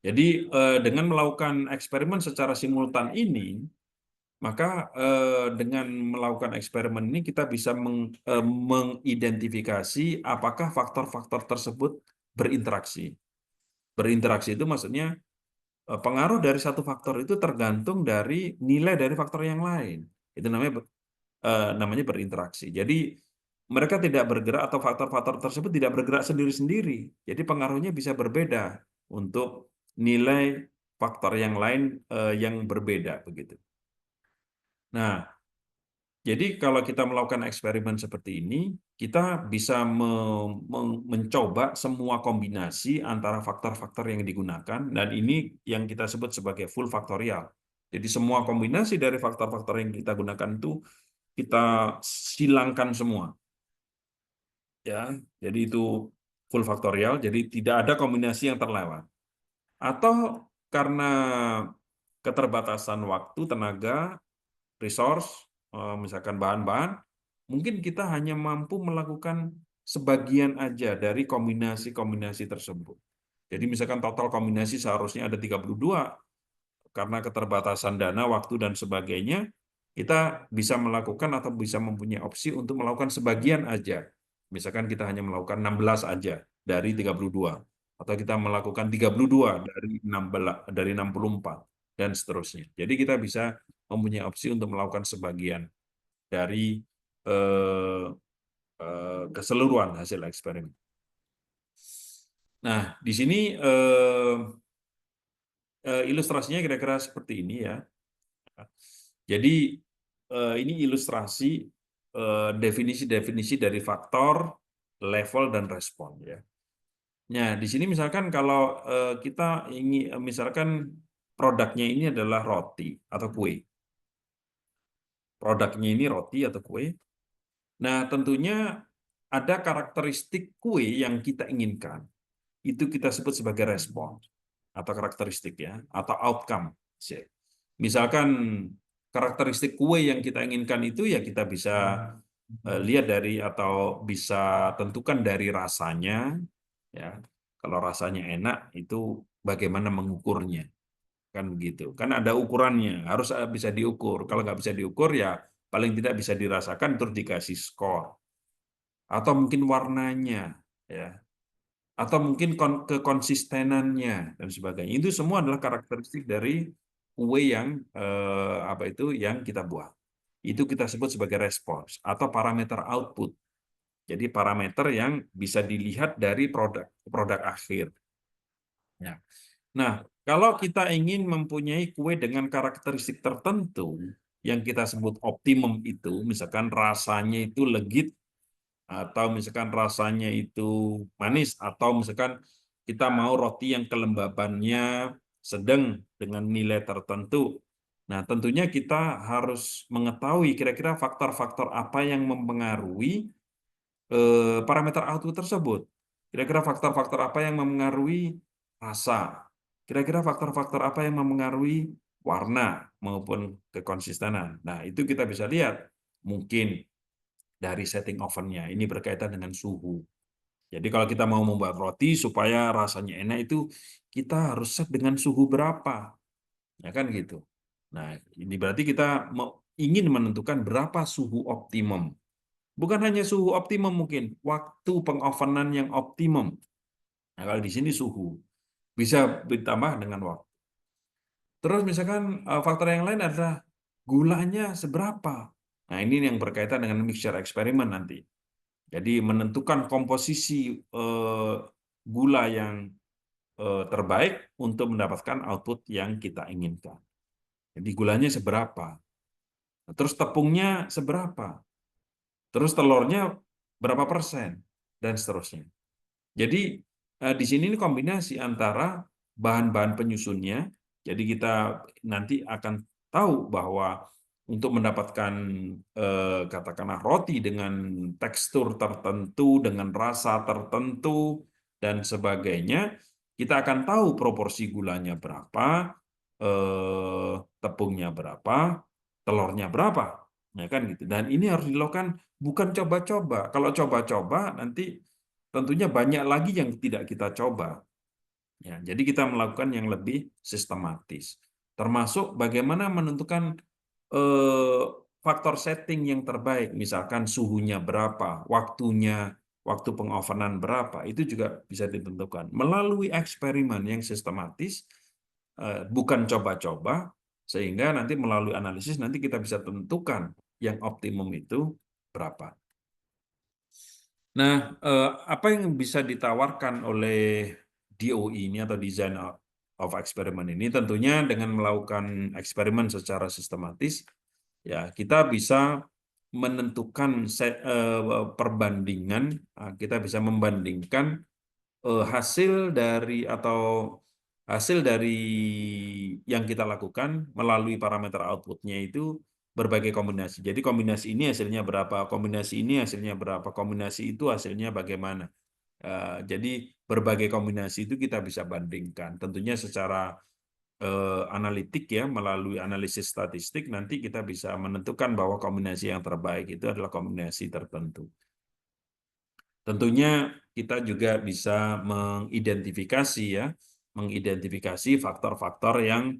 Jadi dengan melakukan eksperimen secara simultan ini, maka dengan melakukan eksperimen ini kita bisa mengidentifikasi apakah faktor-faktor tersebut berinteraksi. Berinteraksi itu maksudnya pengaruh dari satu faktor itu tergantung dari nilai dari faktor yang lain. Itu namanya berinteraksi. Jadi mereka tidak bergerak atau faktor-faktor tersebut tidak bergerak sendiri-sendiri. Jadi pengaruhnya bisa berbeda untuk nilai faktor yang lain yang berbeda, begitu. Nah, jadi kalau kita melakukan eksperimen seperti ini, kita bisa mencoba semua kombinasi antara faktor-faktor yang digunakan, dan ini yang kita sebut sebagai full faktorial. Jadi semua kombinasi dari faktor-faktor yang kita gunakan itu kita silangkan semua, ya. Jadi itu full faktorial, jadi tidak ada kombinasi yang terlewat. Atau karena keterbatasan waktu, tenaga, resource, misalkan bahan-bahan, mungkin kita hanya mampu melakukan sebagian aja dari kombinasi-kombinasi tersebut. Jadi misalkan total kombinasi seharusnya ada 32, karena keterbatasan dana, waktu, dan sebagainya, kita bisa melakukan atau bisa mempunyai opsi untuk melakukan sebagian aja misalkan kita hanya melakukan 16 aja dari 32, atau kita melakukan 32 dari 16, dari 64, dan seterusnya. Jadi kita bisa mempunyai opsi untuk melakukan sebagian dari eh, keseluruhan hasil eksperimen. Nah, di sini ilustrasinya kira-kira seperti ini ya. Jadi ini ilustrasi definisi-definisi dari faktor, level, dan respon ya. Nah, di sini misalkan kalau kita ingin misalkan produknya ini adalah roti atau kue. Produknya ini roti atau kue. Nah, tentunya ada karakteristik kue yang kita inginkan. Itu kita sebut sebagai respon atau karakteristik ya, atau outcome. Misalkan karakteristik kue yang kita inginkan itu ya kita bisa lihat dari atau bisa tentukan dari rasanya ya. Kalau rasanya enak itu bagaimana mengukurnya, kan begitu. Kan ada ukurannya, harus bisa diukur. Kalau nggak bisa diukur ya paling tidak bisa dirasakan terus dikasih skor. Atau mungkin warnanya ya, atau mungkin kekonsistenannya dan sebagainya. Itu semua adalah karakteristik dari kue yang apa itu yang kita buat. Itu kita sebut sebagai respons atau parameter output. Jadi parameter yang bisa dilihat dari produk produk akhir. Ya. Nah, kalau kita ingin mempunyai kue dengan karakteristik tertentu yang kita sebut optimum itu, misalkan rasanya itu legit, atau misalkan rasanya itu manis, atau misalkan kita mau roti yang kelembabannya sedang dengan nilai tertentu. Nah, tentunya kita harus mengetahui kira-kira faktor-faktor apa yang mempengaruhi parameter output tersebut. Kira-kira faktor-faktor apa yang mempengaruhi rasa. Kira-kira faktor-faktor apa yang mempengaruhi warna maupun kekonsistenan. Nah, itu kita bisa lihat. Mungkin dari setting ovennya. Ini berkaitan dengan suhu. Jadi kalau kita mau membuat roti supaya rasanya enak itu kita harus set dengan suhu berapa, ya kan gitu. Nah, ini berarti kita ingin menentukan berapa suhu optimum. Bukan hanya suhu optimum mungkin, waktu pengovenan yang optimum. Nah, kalau di sini suhu bisa ditambah dengan waktu. Terus misalkan faktor yang lain adalah gulanya seberapa. Nah, ini yang berkaitan dengan mixture eksperimen nanti. Jadi menentukan komposisi gula yang terbaik untuk mendapatkan output yang kita inginkan. Jadi gulanya seberapa, terus tepungnya seberapa, terus telurnya berapa persen, dan seterusnya. Jadi di sini ini kombinasi antara bahan-bahan penyusunnya. Jadi kita nanti akan tahu bahwa untuk mendapatkan katakanlah roti dengan tekstur tertentu, dengan rasa tertentu dan sebagainya, kita akan tahu proporsi gulanya berapa, tepungnya berapa, telurnya berapa, ya kan gitu. Dan ini harus dilakukan bukan coba-coba. Kalau coba-coba nanti tentunya banyak lagi yang tidak kita coba. Ya, jadi kita melakukan yang lebih sistematis. Termasuk bagaimana menentukan eh, faktor setting yang terbaik, misalkan suhunya berapa, waktu pengovenan berapa, itu juga bisa ditentukan melalui eksperimen yang sistematis, bukan coba-coba, sehingga nanti melalui analisis nanti kita bisa tentukan yang optimum itu berapa. Nah, apa yang bisa ditawarkan oleh DOE ini atau Design of Experiment ini tentunya dengan melakukan eksperimen secara sistematis, ya kita bisa menentukan perbandingan, kita bisa membandingkan hasil dari yang kita lakukan melalui parameter outputnya itu berbagai kombinasi. Jadi kombinasi ini hasilnya berapa, kombinasi ini hasilnya berapa, kombinasi itu hasilnya bagaimana. Jadi berbagai kombinasi itu kita bisa bandingkan. Tentunya secara analitik ya, melalui analisis statistik nanti kita bisa menentukan bahwa kombinasi yang terbaik itu adalah kombinasi tertentu. Tentunya kita juga bisa mengidentifikasi faktor-faktor yang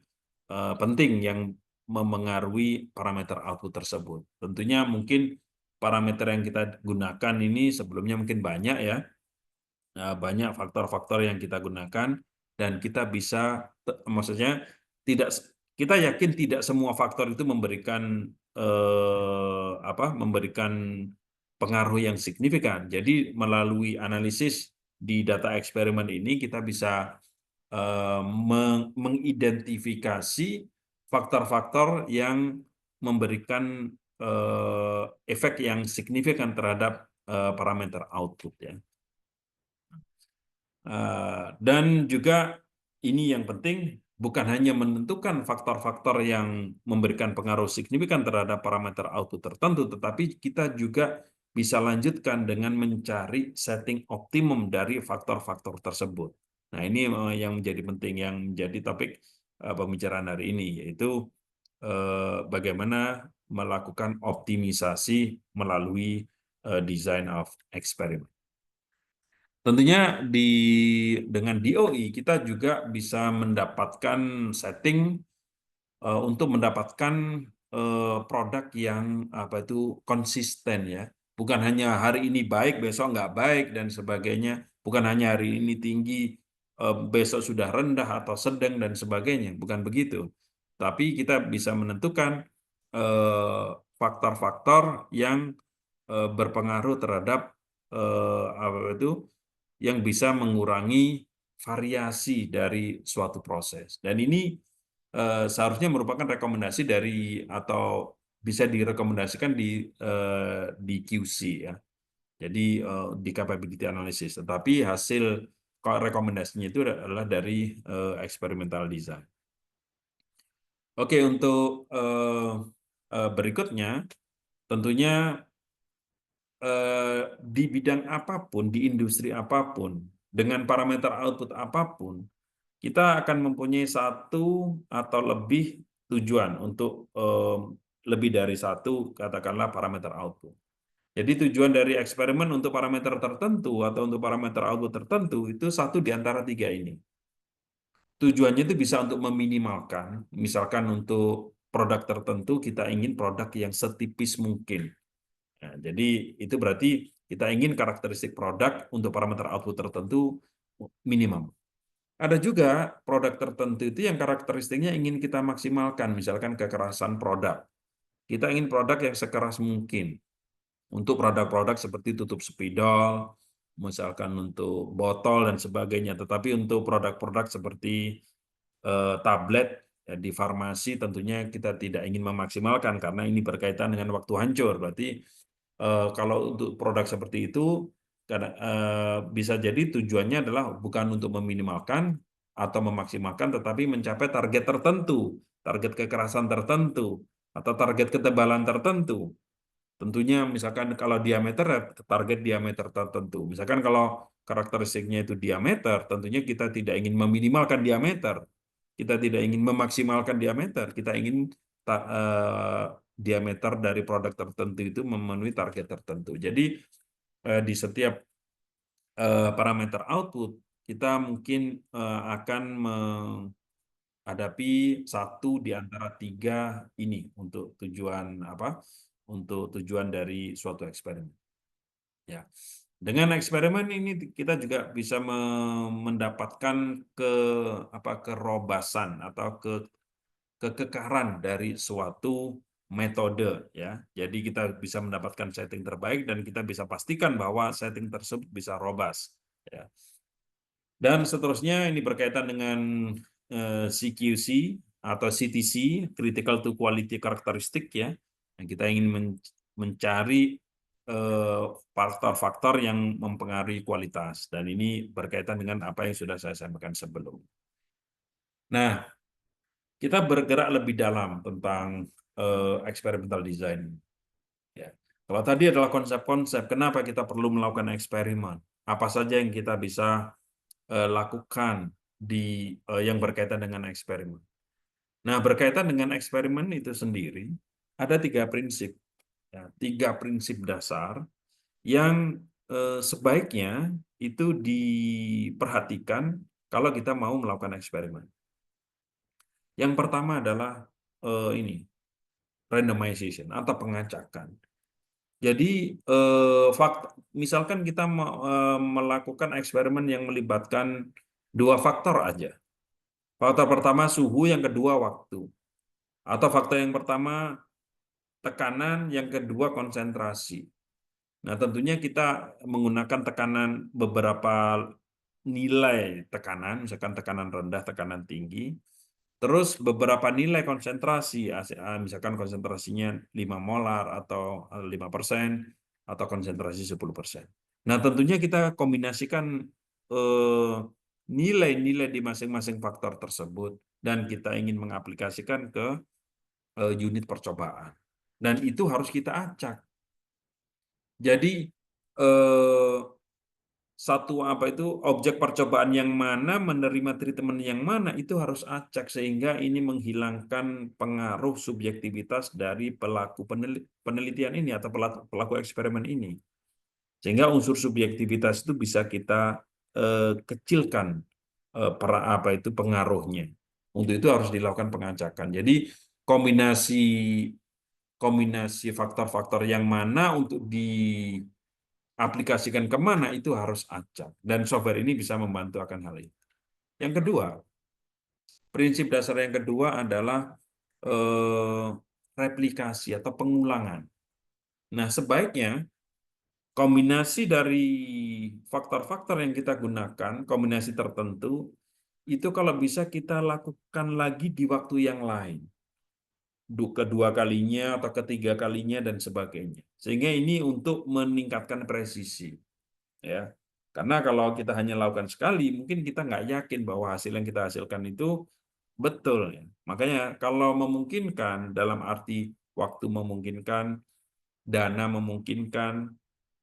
penting yang memengaruhi parameter output tersebut. Tentunya mungkin parameter yang kita gunakan ini sebelumnya mungkin banyak ya. Banyak faktor-faktor yang kita gunakan dan kita bisa, maksudnya tidak, kita yakin tidak semua faktor itu memberikan memberikan pengaruh yang signifikan. Jadi melalui analisis di data eksperimen ini kita bisa mengidentifikasi faktor-faktor yang memberikan efek yang signifikan terhadap parameter output ya. Dan juga ini yang penting, bukan hanya menentukan faktor-faktor yang memberikan pengaruh signifikan terhadap parameter output tertentu, tetapi kita juga bisa lanjutkan dengan mencari setting optimum dari faktor-faktor tersebut. Nah, ini yang menjadi penting, yang menjadi topik pembicaraan hari ini, yaitu bagaimana melakukan optimisasi melalui design of experiment. Tentunya dengan DOE kita juga bisa mendapatkan setting untuk mendapatkan produk yang konsisten ya. Bukan hanya hari ini baik, besok nggak baik dan sebagainya. Bukan hanya hari ini tinggi, besok sudah rendah atau sedang dan sebagainya. Bukan begitu. Tapi kita bisa menentukan faktor-faktor yang berpengaruh terhadap yang bisa mengurangi variasi dari suatu proses. Dan ini seharusnya merupakan rekomendasi dari atau bisa direkomendasikan di QC ya. Jadi di capability analysis. Tetapi hasil rekomendasinya itu adalah dari experimental design. Oke, untuk berikutnya tentunya di bidang apapun, di industri apapun, dengan parameter output apapun, kita akan mempunyai satu atau lebih tujuan untuk lebih dari satu, katakanlah parameter output. Jadi tujuan dari eksperimen untuk parameter tertentu atau untuk parameter output tertentu itu satu di antara tiga ini. Tujuannya itu bisa untuk meminimalkan, misalkan untuk produk tertentu kita ingin produk yang setipis mungkin. Nah, jadi itu berarti kita ingin karakteristik produk untuk parameter output tertentu minimum. Ada juga produk tertentu itu yang karakteristiknya ingin kita maksimalkan, misalkan kekerasan produk. Kita ingin produk yang sekeras mungkin. Untuk produk-produk seperti tutup spidol, misalkan untuk botol dan sebagainya. Tetapi untuk produk-produk seperti tablet di farmasi tentunya kita tidak ingin memaksimalkan karena ini berkaitan dengan waktu hancur. Berarti kalau untuk produk seperti itu bisa jadi tujuannya adalah bukan untuk meminimalkan atau memaksimalkan, tetapi mencapai target tertentu, target kekerasan tertentu, atau target ketebalan tertentu. Tentunya misalkan kalau diameter, target diameter tertentu. Misalkan kalau karakteristiknya itu diameter, tentunya kita tidak ingin meminimalkan diameter. Kita tidak ingin memaksimalkan diameter. Kita ingin diameter dari produk tertentu itu memenuhi target tertentu. Jadi di setiap parameter output, kita mungkin akan menghadapi satu di antara tiga ini untuk tujuan untuk tujuan dari suatu eksperimen. Ya, dengan eksperimen ini kita juga bisa mendapatkan kerobasan atau kekekaran dari suatu metode ya. Jadi kita bisa mendapatkan setting terbaik dan kita bisa pastikan bahwa setting tersebut bisa robust ya. Dan seterusnya ini berkaitan dengan CQC atau CTC, Critical to Quality Characteristic ya. Yang kita ingin mencari faktor-faktor yang mempengaruhi kualitas. Dan ini berkaitan dengan apa yang sudah saya sampaikan sebelumnya. Nah, kita bergerak lebih dalam tentang experimental design. Ya. Kalau tadi adalah konsep-konsep, kenapa kita perlu melakukan eksperimen? Apa saja yang kita bisa lakukan yang berkaitan dengan eksperimen. Nah, berkaitan dengan eksperimen itu sendiri, ada tiga prinsip. Ya, tiga prinsip dasar yang sebaiknya itu diperhatikan kalau kita mau melakukan eksperimen. Yang pertama adalah ini, randomization atau pengacakan. Jadi misalkan kita melakukan eksperimen yang melibatkan dua faktor aja. Faktor pertama suhu, yang kedua waktu. Atau faktor yang pertama tekanan, yang kedua konsentrasi. Nah, tentunya kita menggunakan tekanan beberapa nilai tekanan, misalkan tekanan rendah, tekanan tinggi. Terus beberapa nilai konsentrasi, misalkan konsentrasinya 5 molar atau 5%, atau konsentrasi 10%. Nah, tentunya kita kombinasikan eh, nilai-nilai di masing-masing faktor tersebut dan kita ingin mengaplikasikan ke unit percobaan. Dan itu harus kita acak. Jadi eh, satu objek percobaan yang mana menerima treatment yang mana itu harus acak, sehingga ini menghilangkan pengaruh subjektivitas dari pelaku penelitian ini atau pelaku eksperimen ini, sehingga unsur subjektivitas itu bisa kita kecilkan pengaruhnya. Untuk itu harus dilakukan pengacakan. Jadi kombinasi kombinasi faktor-faktor yang mana untuk diaplikasikan kemana itu harus acak. Dan software ini bisa membantu akan hal itu. Yang kedua, prinsip dasar yang kedua adalah eh, replikasi atau pengulangan. Nah, sebaiknya kombinasi dari faktor-faktor yang kita gunakan, kombinasi tertentu, itu kalau bisa kita lakukan lagi di waktu yang lain. Kedua kalinya atau ketiga kalinya dan sebagainya. Sehingga ini untuk meningkatkan presisi. Ya, karena kalau kita hanya lakukan sekali, mungkin kita nggak yakin bahwa hasil yang kita hasilkan itu betul. Ya. Makanya kalau memungkinkan, dalam arti waktu memungkinkan, dana memungkinkan,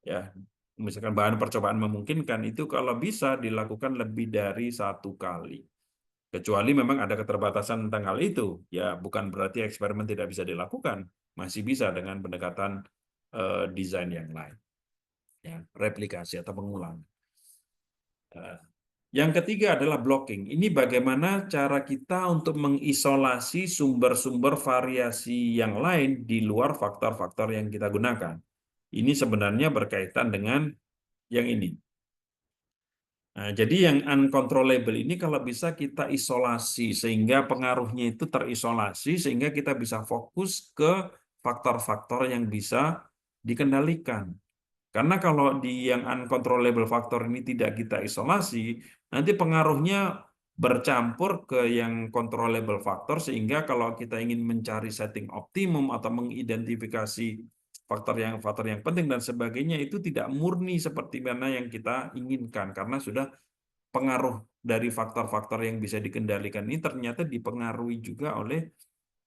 ya, misalkan bahan percobaan memungkinkan, itu kalau bisa dilakukan lebih dari satu kali. Kecuali memang ada keterbatasan tentang hal itu, ya bukan berarti eksperimen tidak bisa dilakukan, masih bisa dengan pendekatan desain yang lain, ya, replikasi atau pengulangan. Yang ketiga adalah blocking. Ini bagaimana cara kita untuk mengisolasi sumber-sumber variasi yang lain di luar faktor-faktor yang kita gunakan. Ini sebenarnya berkaitan dengan yang ini. Nah, jadi yang uncontrollable ini kalau bisa kita isolasi sehingga pengaruhnya itu terisolasi, sehingga kita bisa fokus ke faktor-faktor yang bisa dikendalikan. Karena kalau di yang uncontrollable factor ini tidak kita isolasi, nanti pengaruhnya bercampur ke yang controllable factor, sehingga kalau kita ingin mencari setting optimum atau mengidentifikasi faktor yang penting dan sebagainya, itu tidak murni seperti mana yang kita inginkan, karena sudah pengaruh dari faktor-faktor yang bisa dikendalikan ini ternyata dipengaruhi juga oleh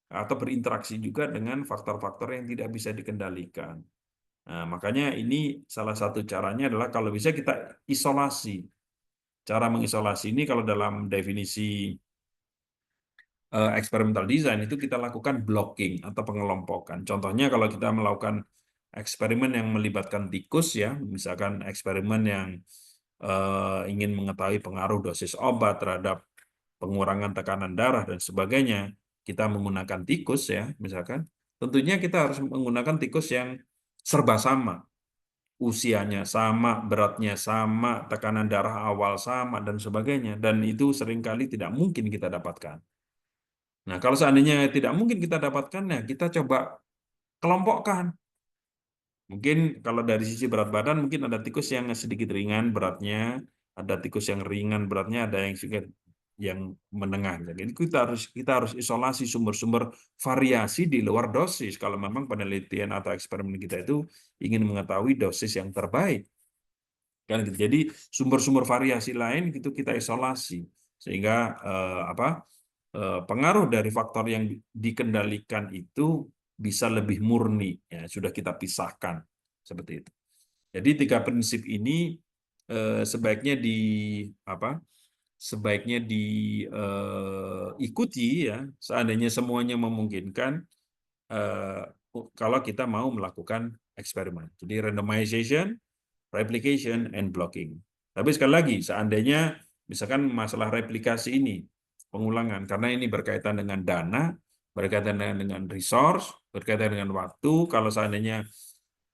atau berinteraksi juga dengan faktor-faktor yang tidak bisa dikendalikan. Nah, makanya ini salah satu caranya adalah kalau bisa kita isolasi. Cara mengisolasi ini kalau dalam definisi experimental design itu kita lakukan blocking atau pengelompokan. Contohnya kalau kita melakukan eksperimen yang melibatkan tikus, ya, misalkan eksperimen yang ingin mengetahui pengaruh dosis obat terhadap pengurangan tekanan darah dan sebagainya, kita menggunakan tikus, ya, misalkan. Tentunya kita harus menggunakan tikus yang serba sama, usianya sama, beratnya sama, tekanan darah awal sama, dan sebagainya. Dan itu seringkali tidak mungkin kita dapatkan. Nah, kalau seandainya tidak mungkin kita dapatkan, ya kita coba kelompokkan. Mungkin kalau dari sisi berat badan, mungkin ada tikus yang sedikit ringan beratnya, ada tikus yang ringan beratnya, ada yang sedikit yang menengah. Jadi kita harus isolasi sumber-sumber variasi di luar dosis kalau memang penelitian atau eksperimen kita itu ingin mengetahui dosis yang terbaik. Kan gitu. Jadi sumber-sumber variasi lain itu kita isolasi sehingga pengaruh dari faktor yang dikendalikan itu bisa lebih murni, ya, sudah kita pisahkan seperti itu. Jadi tiga prinsip ini sebaiknya apa? Sebaiknya diikuti, ya, seandainya semuanya memungkinkan, eh, kalau kita mau melakukan eksperimen. Jadi randomization, replication, and blocking. Tapi sekali lagi, seandainya misalkan masalah replikasi ini, pengulangan, karena ini berkaitan dengan dana, berkaitan dengan resource, berkaitan dengan waktu, kalau seandainya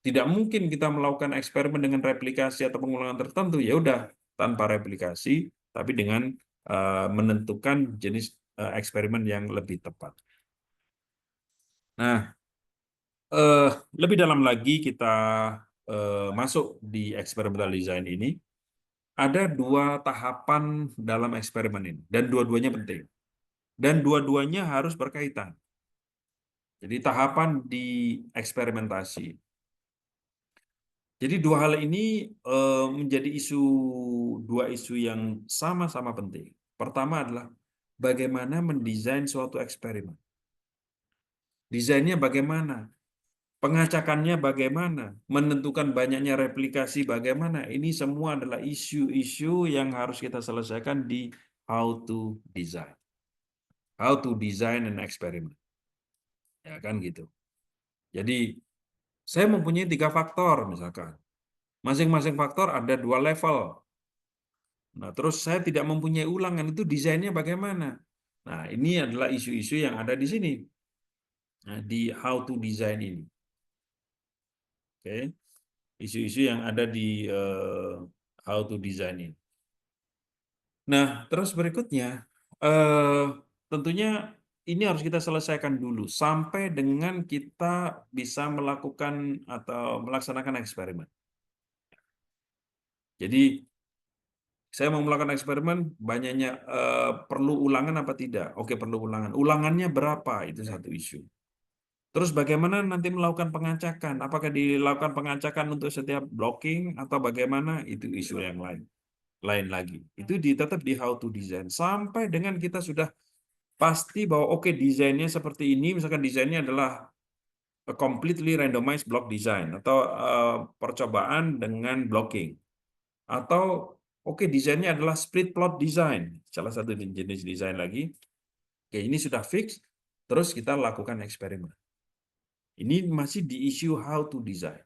Tidak mungkin kita melakukan eksperimen dengan replikasi atau pengulangan tertentu, ya udah tanpa replikasi, tapi dengan menentukan jenis eksperimen yang lebih tepat. Nah, lebih dalam lagi kita masuk di experimental design ini, ada 2 tahapan dalam eksperimen ini, dan dua-duanya penting. Dan dua-duanya harus berkaitan. Jadi tahapan di eksperimentasi. Jadi dua hal ini menjadi dua isu yang sama-sama penting. Pertama adalah bagaimana mendesain suatu eksperimen. Desainnya bagaimana? Pengacakannya bagaimana? Menentukan banyaknya replikasi bagaimana? Ini semua adalah isu-isu yang harus kita selesaikan di how to design. How to design an experiment. Ya kan gitu. Jadi saya mempunyai 3 faktor misalkan. Masing-masing faktor ada 2 level. Nah, terus saya tidak mempunyai ulangan, itu desainnya bagaimana? Nah, ini adalah isu-isu yang ada di sini. Nah, di how to design ini. Oke. Isu-isu yang ada di how to design ini. Nah, terus berikutnya, tentunya ini harus kita selesaikan dulu sampai dengan kita bisa melakukan atau melaksanakan eksperimen. Jadi, saya mau melakukan eksperimen, banyaknya perlu ulangan apa tidak? Oke, perlu ulangan. Ulangannya berapa? Itu satu isu. Terus bagaimana nanti melakukan pengacakan? Apakah dilakukan pengacakan untuk setiap blocking atau bagaimana? Itu isu yang lain lagi. Itu tetap di how to design. Sampai dengan kita sudah pasti bahwa oke, desainnya seperti ini, misalkan desainnya adalah a completely randomized block design atau percobaan dengan blocking. Atau oke, desainnya adalah split plot design, salah satu jenis desain lagi. Oke, ini sudah fix, terus kita lakukan eksperimen. Ini masih di issue how to design.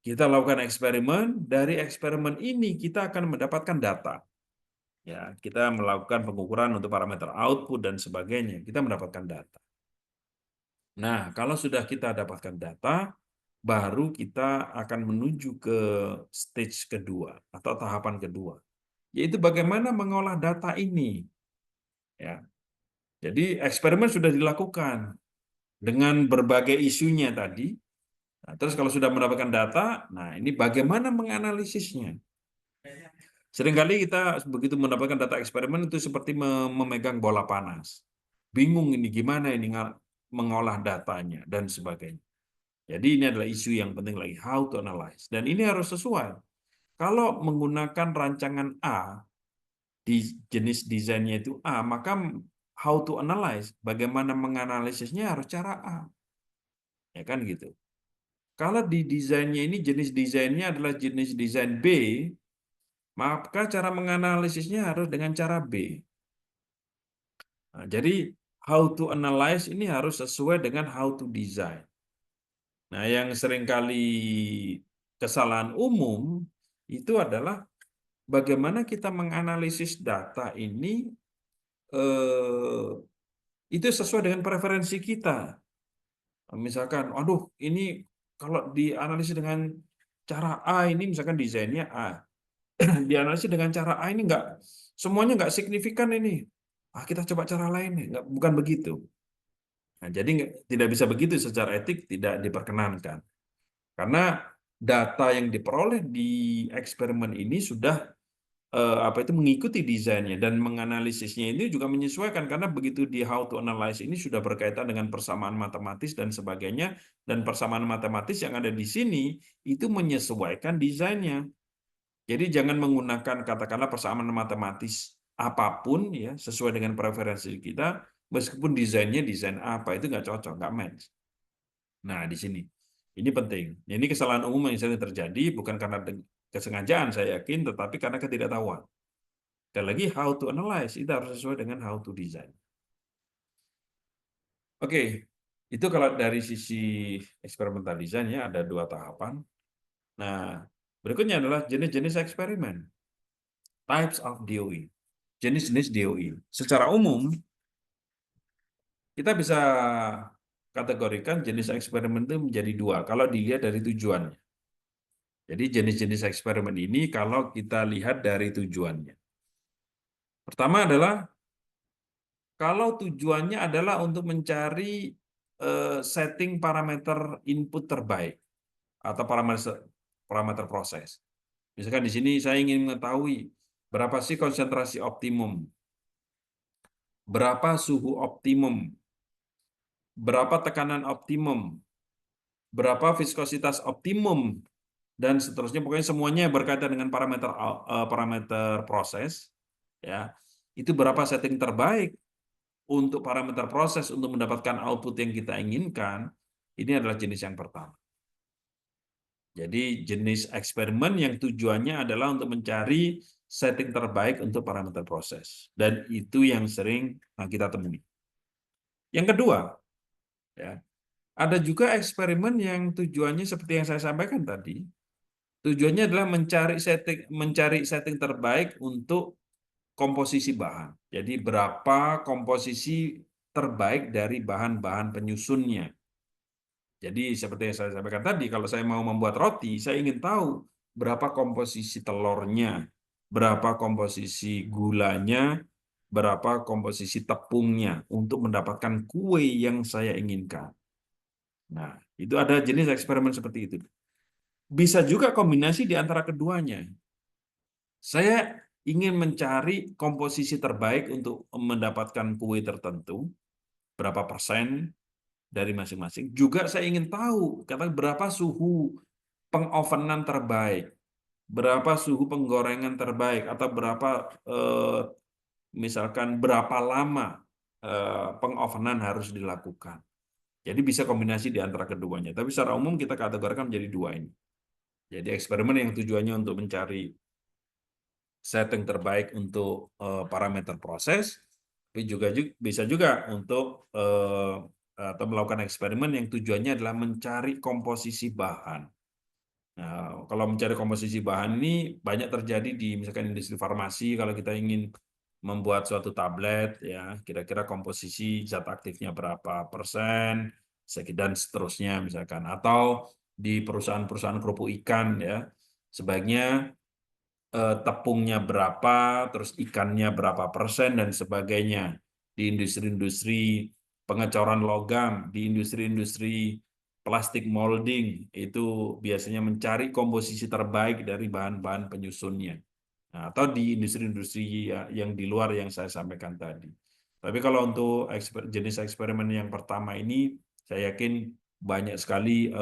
Kita lakukan eksperimen, dari eksperimen ini kita akan mendapatkan data. Ya, kita melakukan pengukuran untuk parameter output dan sebagainya, kita mendapatkan data. Nah, kalau sudah kita dapatkan data, baru kita akan menuju ke stage kedua atau tahapan kedua, yaitu bagaimana mengolah data ini. Ya, jadi eksperimen sudah dilakukan dengan berbagai isunya tadi. Nah, terus kalau sudah mendapatkan data, nah ini bagaimana menganalisisnya. Seringkali kita begitu mendapatkan data eksperimen itu seperti memegang bola panas. Bingung ini gimana ini mengolah datanya dan sebagainya. Jadi ini adalah isu yang penting lagi, how to analyze. Dan ini harus sesuai. Kalau menggunakan rancangan A, di jenis desainnya itu A, maka how to analyze, bagaimana menganalisisnya harus cara A. Ya kan gitu. Kalau di desainnya ini jenis desainnya adalah jenis desain B, maka cara menganalisisnya harus dengan cara B. Nah, jadi how to analyze ini harus sesuai dengan how to design. Nah, yang seringkali kesalahan umum itu adalah bagaimana kita menganalisis data ini itu sesuai dengan preferensi kita. Misalkan, aduh ini kalau dianalisis dengan cara A ini misalkan desainnya A, dianalisis dengan cara A ini semuanya nggak signifikan ini. Kita coba cara lain nih, bukan begitu. Nah, jadi tidak bisa begitu secara etik, tidak diperkenankan. Karena data yang diperoleh di eksperimen ini sudah mengikuti desainnya dan menganalisisnya ini juga menyesuaikan karena begitu di how to analyze ini sudah berkaitan dengan persamaan matematis dan sebagainya, dan persamaan matematis yang ada di sini itu menyesuaikan desainnya. Jadi jangan menggunakan katakanlah persamaan matematis apapun ya sesuai dengan preferensi kita, meskipun desainnya desain apa itu nggak cocok, nggak match. Nah, di sini ini penting. Ini kesalahan umum yang sering terjadi bukan karena kesengajaan saya yakin, tetapi karena ketidaktahuan. Dan lagi how to analyze itu harus sesuai dengan how to design. Oke, itu kalau dari sisi eksperimental design ya ada 2 tahapan. Nah, berikutnya adalah jenis-jenis eksperimen, types of DOE, jenis-jenis DOE. Secara umum kita bisa kategorikan jenis eksperimen itu menjadi dua kalau dilihat dari tujuannya. Jadi jenis-jenis eksperimen ini kalau kita lihat dari tujuannya. Pertama adalah kalau tujuannya adalah untuk mencari setting parameter input terbaik atau parameter proses. Misalkan di sini saya ingin mengetahui berapa sih konsentrasi optimum, berapa suhu optimum, berapa tekanan optimum, berapa viskositas optimum, dan seterusnya. Pokoknya semuanya yang berkaitan dengan parameter proses, ya, itu berapa setting terbaik untuk parameter proses untuk mendapatkan output yang kita inginkan. Ini adalah jenis yang pertama. Jadi jenis eksperimen yang tujuannya adalah untuk mencari setting terbaik untuk parameter proses. Dan itu yang sering kita temui. Yang kedua, ya, ada juga eksperimen yang tujuannya seperti yang saya sampaikan tadi. Tujuannya adalah mencari setting terbaik untuk komposisi bahan. Jadi berapa komposisi terbaik dari bahan-bahan penyusunnya. Jadi seperti yang saya sampaikan tadi, kalau saya mau membuat roti, saya ingin tahu berapa komposisi telurnya, berapa komposisi gulanya, berapa komposisi tepungnya untuk mendapatkan kue yang saya inginkan. Nah, itu ada jenis eksperimen seperti itu. Bisa juga kombinasi di antara keduanya. Saya ingin mencari komposisi terbaik untuk mendapatkan kue tertentu, berapa persen dari masing-masing. Juga saya ingin tahu berapa suhu pengovenan terbaik, berapa suhu penggorengan terbaik, atau berapa misalkan berapa lama pengovenan harus dilakukan. Jadi bisa kombinasi di antara keduanya. Tapi secara umum kita kategorikan menjadi dua ini. Jadi eksperimen yang tujuannya untuk mencari setting terbaik untuk parameter proses, tapi juga bisa juga untuk atau melakukan eksperimen yang tujuannya adalah mencari komposisi bahan. Nah, kalau mencari komposisi bahan ini banyak terjadi di misalkan industri farmasi. Kalau kita ingin membuat suatu tablet, ya kira-kira komposisi zat aktifnya berapa persen, dan seterusnya misalkan. Atau di perusahaan-perusahaan kerupuk ikan, ya sebaiknya tepungnya berapa, terus ikannya berapa persen, dan sebagainya. Di industri-industri pengecoran logam, di industri-industri plastik molding, itu biasanya mencari komposisi terbaik dari bahan-bahan penyusunnya. Nah, atau di industri-industri yang di luar yang saya sampaikan tadi. Tapi kalau untuk jenis eksperimen yang pertama ini, saya yakin banyak sekali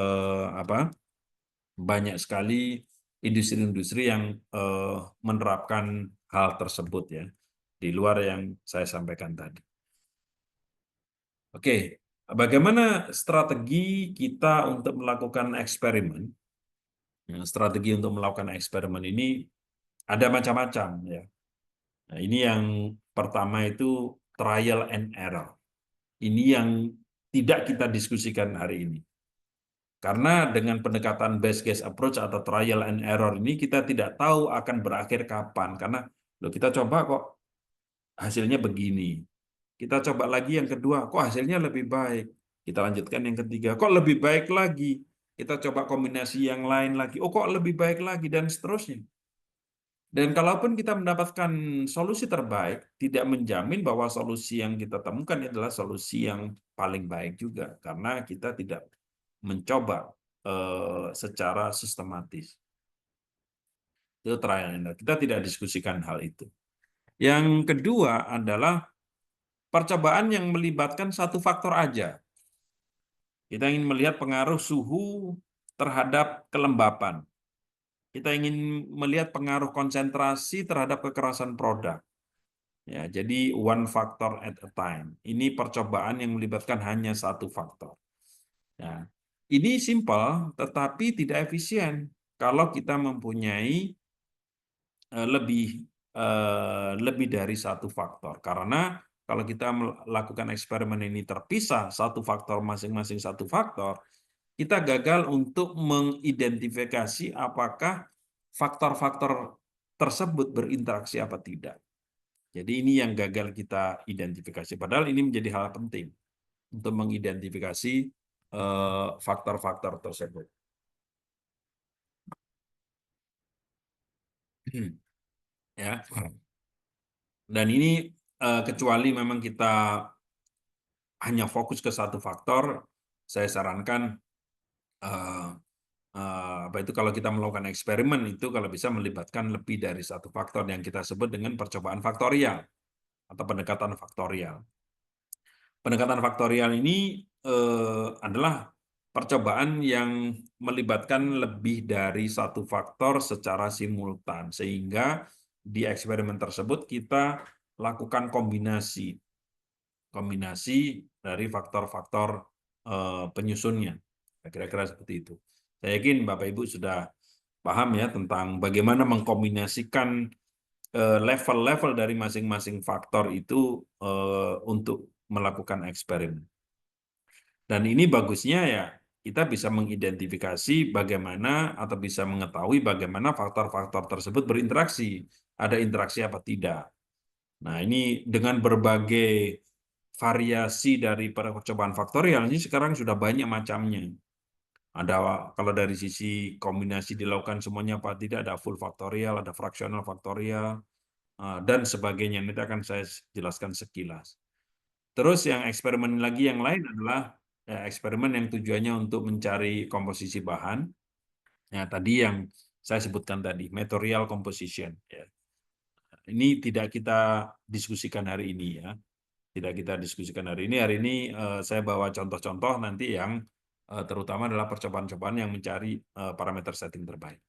banyak sekali industri-industri yang menerapkan hal tersebut, ya, di luar yang saya sampaikan tadi. Oke, bagaimana strategi kita untuk melakukan eksperimen? Ya, strategi untuk melakukan eksperimen ini ada macam-macam, ya. Nah, ini yang pertama itu trial and error. Ini yang tidak kita diskusikan hari ini. Karena dengan pendekatan best case approach atau trial and error ini kita tidak tahu akan berakhir kapan. Karena kita coba kok hasilnya begini. Kita coba lagi yang kedua, kok hasilnya lebih baik. Kita lanjutkan yang ketiga, kok lebih baik lagi. Kita coba kombinasi yang lain lagi, oh kok lebih baik lagi, dan seterusnya. Dan kalaupun kita mendapatkan solusi terbaik, tidak menjamin bahwa solusi yang kita temukan adalah solusi yang paling baik juga. Karena kita tidak mencoba secara sistematis. Itu trial and error. Kita tidak diskusikan hal itu. Yang kedua adalah percobaan yang melibatkan satu faktor aja. Kita ingin melihat pengaruh suhu terhadap kelembapan. Kita ingin melihat pengaruh konsentrasi terhadap kekerasan produk. Ya, jadi one factor at a time. Ini percobaan yang melibatkan hanya satu faktor. Ya, ini simpel tetapi tidak efisien kalau kita mempunyai lebih dari satu faktor. Karena kalau kita melakukan eksperimen ini terpisah satu faktor masing-masing satu faktor, kita gagal untuk mengidentifikasi apakah faktor-faktor tersebut berinteraksi apa tidak. Jadi ini yang gagal kita identifikasi. Padahal ini menjadi hal penting. untuk mengidentifikasi faktor-faktor tersebut. Ya. Dan ini kecuali memang kita hanya fokus ke satu faktor, saya sarankan eh, apa itu kalau kita melakukan eksperimen itu kalau bisa melibatkan lebih dari satu faktor yang kita sebut dengan percobaan faktorial atau pendekatan faktorial. Pendekatan faktorial ini adalah percobaan yang melibatkan lebih dari satu faktor secara simultan, sehingga di eksperimen tersebut kita lakukan kombinasi dari faktor-faktor penyusunnya. Kira-kira seperti itu. Saya yakin Bapak Ibu sudah paham ya tentang bagaimana mengkombinasikan level-level dari masing-masing faktor itu untuk melakukan eksperimen. Dan ini bagusnya ya kita bisa mengidentifikasi bagaimana atau bisa mengetahui bagaimana faktor-faktor tersebut berinteraksi, ada interaksi apa tidak. Nah, ini dengan berbagai variasi dari percobaan faktorial ini sekarang sudah banyak macamnya. Ada kalau dari sisi kombinasi dilakukan semuanya apa tidak, ada full faktorial, ada fraksional faktorial, dan sebagainya. Nanti akan saya jelaskan sekilas. Terus yang eksperimen lagi yang lain adalah eksperimen yang tujuannya untuk mencari komposisi bahan. Ya, tadi yang saya sebutkan tadi, material composition. Ya. Ini tidak kita diskusikan hari ini ya. Tidak kita diskusikan hari ini. Hari ini saya bawa contoh-contoh nanti yang terutama adalah percobaan-percobaan yang mencari parameter setting terbaik.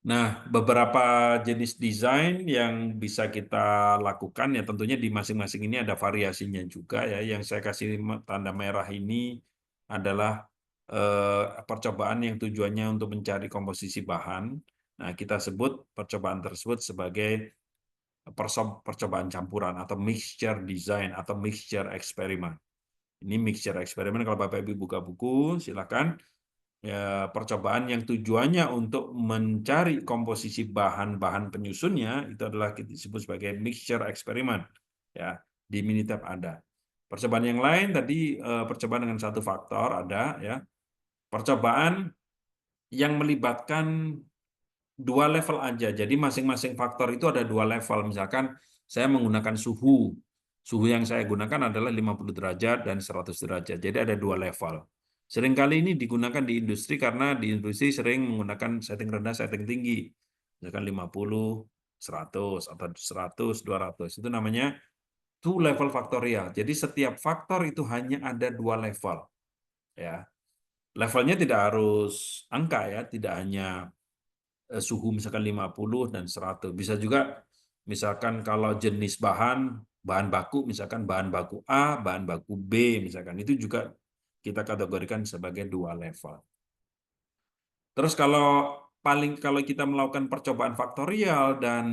Nah, beberapa jenis desain yang bisa kita lakukan ya tentunya di masing-masing ini ada variasinya juga ya. Yang saya kasih tanda merah ini adalah percobaan yang tujuannya untuk mencari komposisi bahan. Nah, kita sebut percobaan tersebut sebagai percobaan campuran atau mixture design atau mixture eksperimen. Ini mixture eksperimen kalau Bapak Ibu buka buku silakan. Ya, percobaan yang tujuannya untuk mencari komposisi bahan-bahan penyusunnya itu adalah kita sebut sebagai mixture eksperimen. Ya, di Minitab ada. Percobaan yang lain tadi percobaan dengan satu faktor ada ya. Percobaan yang melibatkan dua level aja. Jadi masing-masing faktor itu ada dua level. Misalkan saya menggunakan suhu. Suhu yang saya gunakan adalah 50 derajat dan 100 derajat. Jadi ada dua level. Seringkali ini digunakan di industri karena di industri sering menggunakan setting rendah, setting tinggi. Misalkan 50, 100 atau 100, 200. Itu namanya two level faktorial. Jadi setiap faktor itu hanya ada dua level. Ya. Levelnya tidak harus angka ya, tidak hanya suhu misalkan 50 dan 100. Bisa juga misalkan kalau jenis bahan baku misalkan bahan baku A, bahan baku B misalkan itu juga kita kategorikan sebagai dua level. Terus kalau kita melakukan percobaan faktorial dan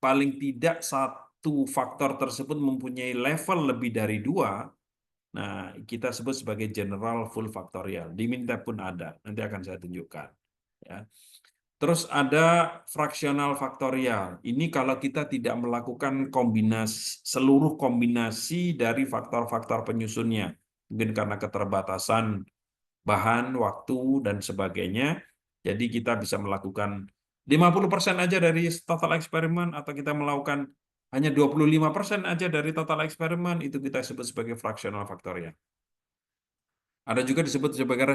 paling tidak satu faktor tersebut mempunyai level lebih dari dua, nah kita sebut sebagai general full faktorial. Di Minitab pun ada, nanti akan saya tunjukkan. Ya. Terus ada fraksional faktorial. Ini kalau kita tidak melakukan seluruh kombinasi dari faktor-faktor penyusunnya. Mungkin karena keterbatasan bahan, waktu, dan sebagainya. Jadi kita bisa melakukan 50% aja dari total eksperimen, atau kita melakukan hanya 25% aja dari total eksperimen, itu kita sebut sebagai fraksional faktorial. Ada juga disebut sebagai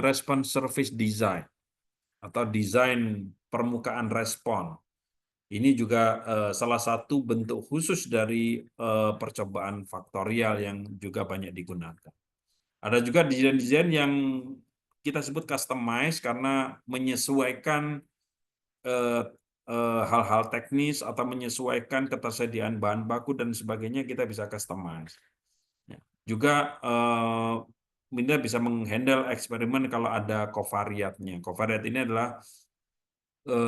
response service design atau desain permukaan respon. Ini juga salah satu bentuk khusus dari percobaan faktorial yang juga banyak digunakan. Ada juga desain-desain yang kita sebut customize karena menyesuaikan hal-hal teknis atau menyesuaikan ketersediaan bahan baku dan sebagainya, kita bisa customize. Ya. Juga Minda bisa menghandle eksperimen kalau ada covariatnya. Covariat ini adalah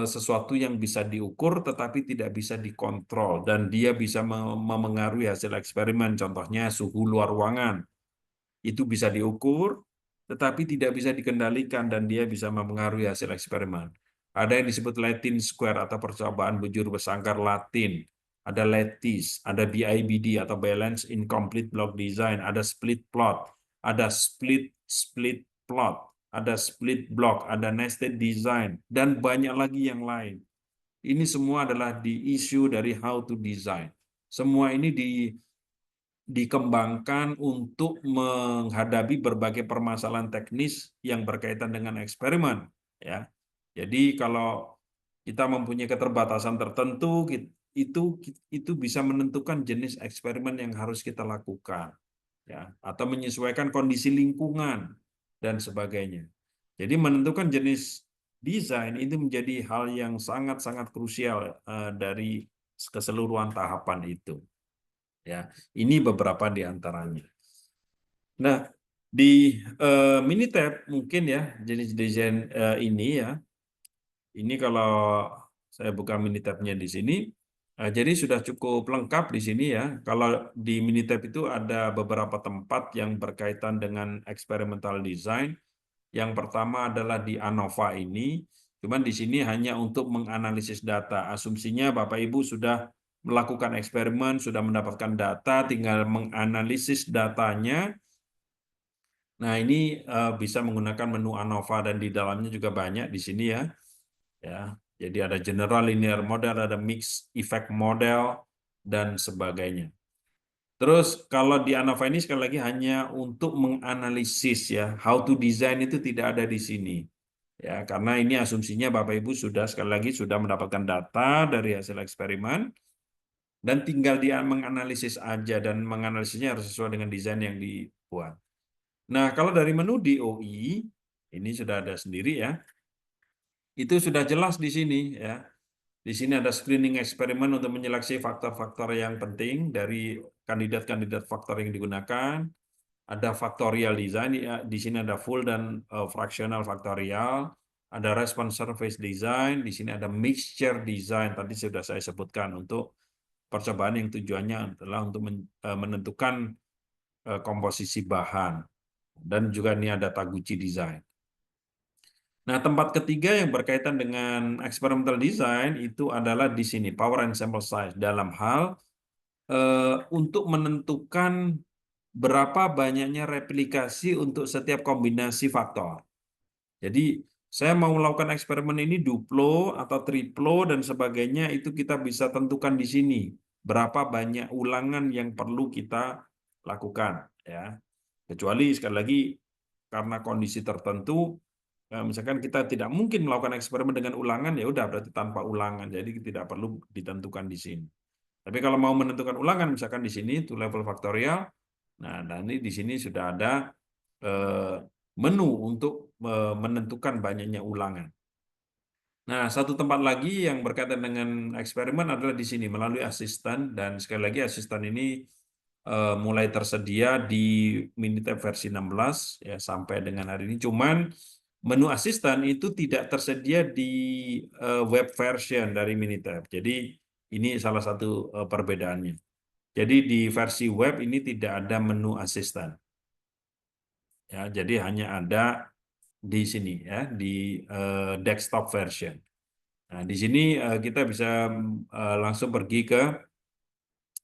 sesuatu yang bisa diukur tetapi tidak bisa dikontrol dan dia bisa memengaruhi hasil eksperimen. Contohnya suhu luar ruangan. Itu bisa diukur tetapi tidak bisa dikendalikan dan dia bisa memengaruhi hasil eksperimen. Ada yang disebut Latin square atau percobaan bujur bersangkar Latin. ada lattice, ada BIBD atau balance incomplete block design, ada split plot, ada split plot, ada split block, ada nested design, dan banyak lagi yang lain. Ini semua adalah di isu dari how to design. Semua ini dikembangkan untuk menghadapi berbagai permasalahan teknis yang berkaitan dengan eksperimen, ya. Jadi kalau kita mempunyai keterbatasan tertentu, itu itu bisa menentukan jenis eksperimen yang harus kita lakukan, ya, atau menyesuaikan kondisi lingkungan dan sebagainya. Jadi menentukan jenis desain itu menjadi hal yang sangat-sangat krusial dari keseluruhan tahapan itu. Ya, ini beberapa di antaranya. Nah, di Minitab mungkin ya jenis desain ini ya. Ini kalau saya buka Minitabnya di sini, jadi sudah cukup lengkap di sini ya. Kalau di Minitab itu ada beberapa tempat yang berkaitan dengan experimental design. Yang pertama adalah di ANOVA ini, cuman di sini hanya untuk menganalisis data. Asumsinya Bapak Ibu sudah melakukan eksperimen, sudah mendapatkan data, tinggal menganalisis datanya. Nah, ini bisa menggunakan menu ANOVA dan di dalamnya juga banyak di sini ya. Ya, jadi ada general linear model, ada mixed effect model dan sebagainya. Terus kalau di ANOVA ini sekali lagi hanya untuk menganalisis ya, how to design itu tidak ada di sini. Ya, karena ini asumsinya Bapak Ibu sudah sekali lagi sudah mendapatkan data dari hasil eksperimen dan tinggal dia menganalisis aja, dan menganalisisnya harus sesuai dengan desain yang dibuat. Nah, kalau dari menu DOI ini sudah ada sendiri ya. Itu sudah jelas di sini ya. Di sini ada screening eksperimen untuk menyeleksi faktor-faktor yang penting dari kandidat-kandidat faktor yang digunakan. Ada factorial design, ya, di sini ada full dan fractional factorial. Ada response surface design, di sini ada mixture design. Tadi sudah saya sebutkan untuk percobaan yang tujuannya adalah untuk menentukan komposisi bahan. Dan juga ini ada Taguchi design. Nah, tempat ketiga yang berkaitan dengan experimental design itu adalah di sini, power and sample size, dalam hal untuk menentukan berapa banyaknya replikasi untuk setiap kombinasi faktor. Jadi, saya mau melakukan eksperimen ini duplo atau triplo dan sebagainya, itu kita bisa tentukan di sini. Berapa banyak ulangan yang perlu kita lakukan, ya. Kecuali sekali lagi karena kondisi tertentu, misalkan kita tidak mungkin melakukan eksperimen dengan ulangan, ya udah berarti tanpa ulangan, jadi tidak perlu ditentukan di sini. Tapi kalau mau menentukan ulangan, misalkan di sini to level factorial, nah dan ini di sini sudah ada menu untuk menentukan banyaknya ulangan. Nah, satu tempat lagi yang berkaitan dengan eksperimen adalah di sini melalui asisten, dan sekali lagi asisten ini mulai tersedia di Minitab versi 16 ya sampai dengan hari ini. Cuman menu asisten itu tidak tersedia di web version dari Minitab. Jadi ini salah satu perbedaannya. Jadi di versi web ini tidak ada menu asisten. Ya, jadi hanya ada di sini ya di desktop version. Nah, di sini kita bisa langsung pergi ke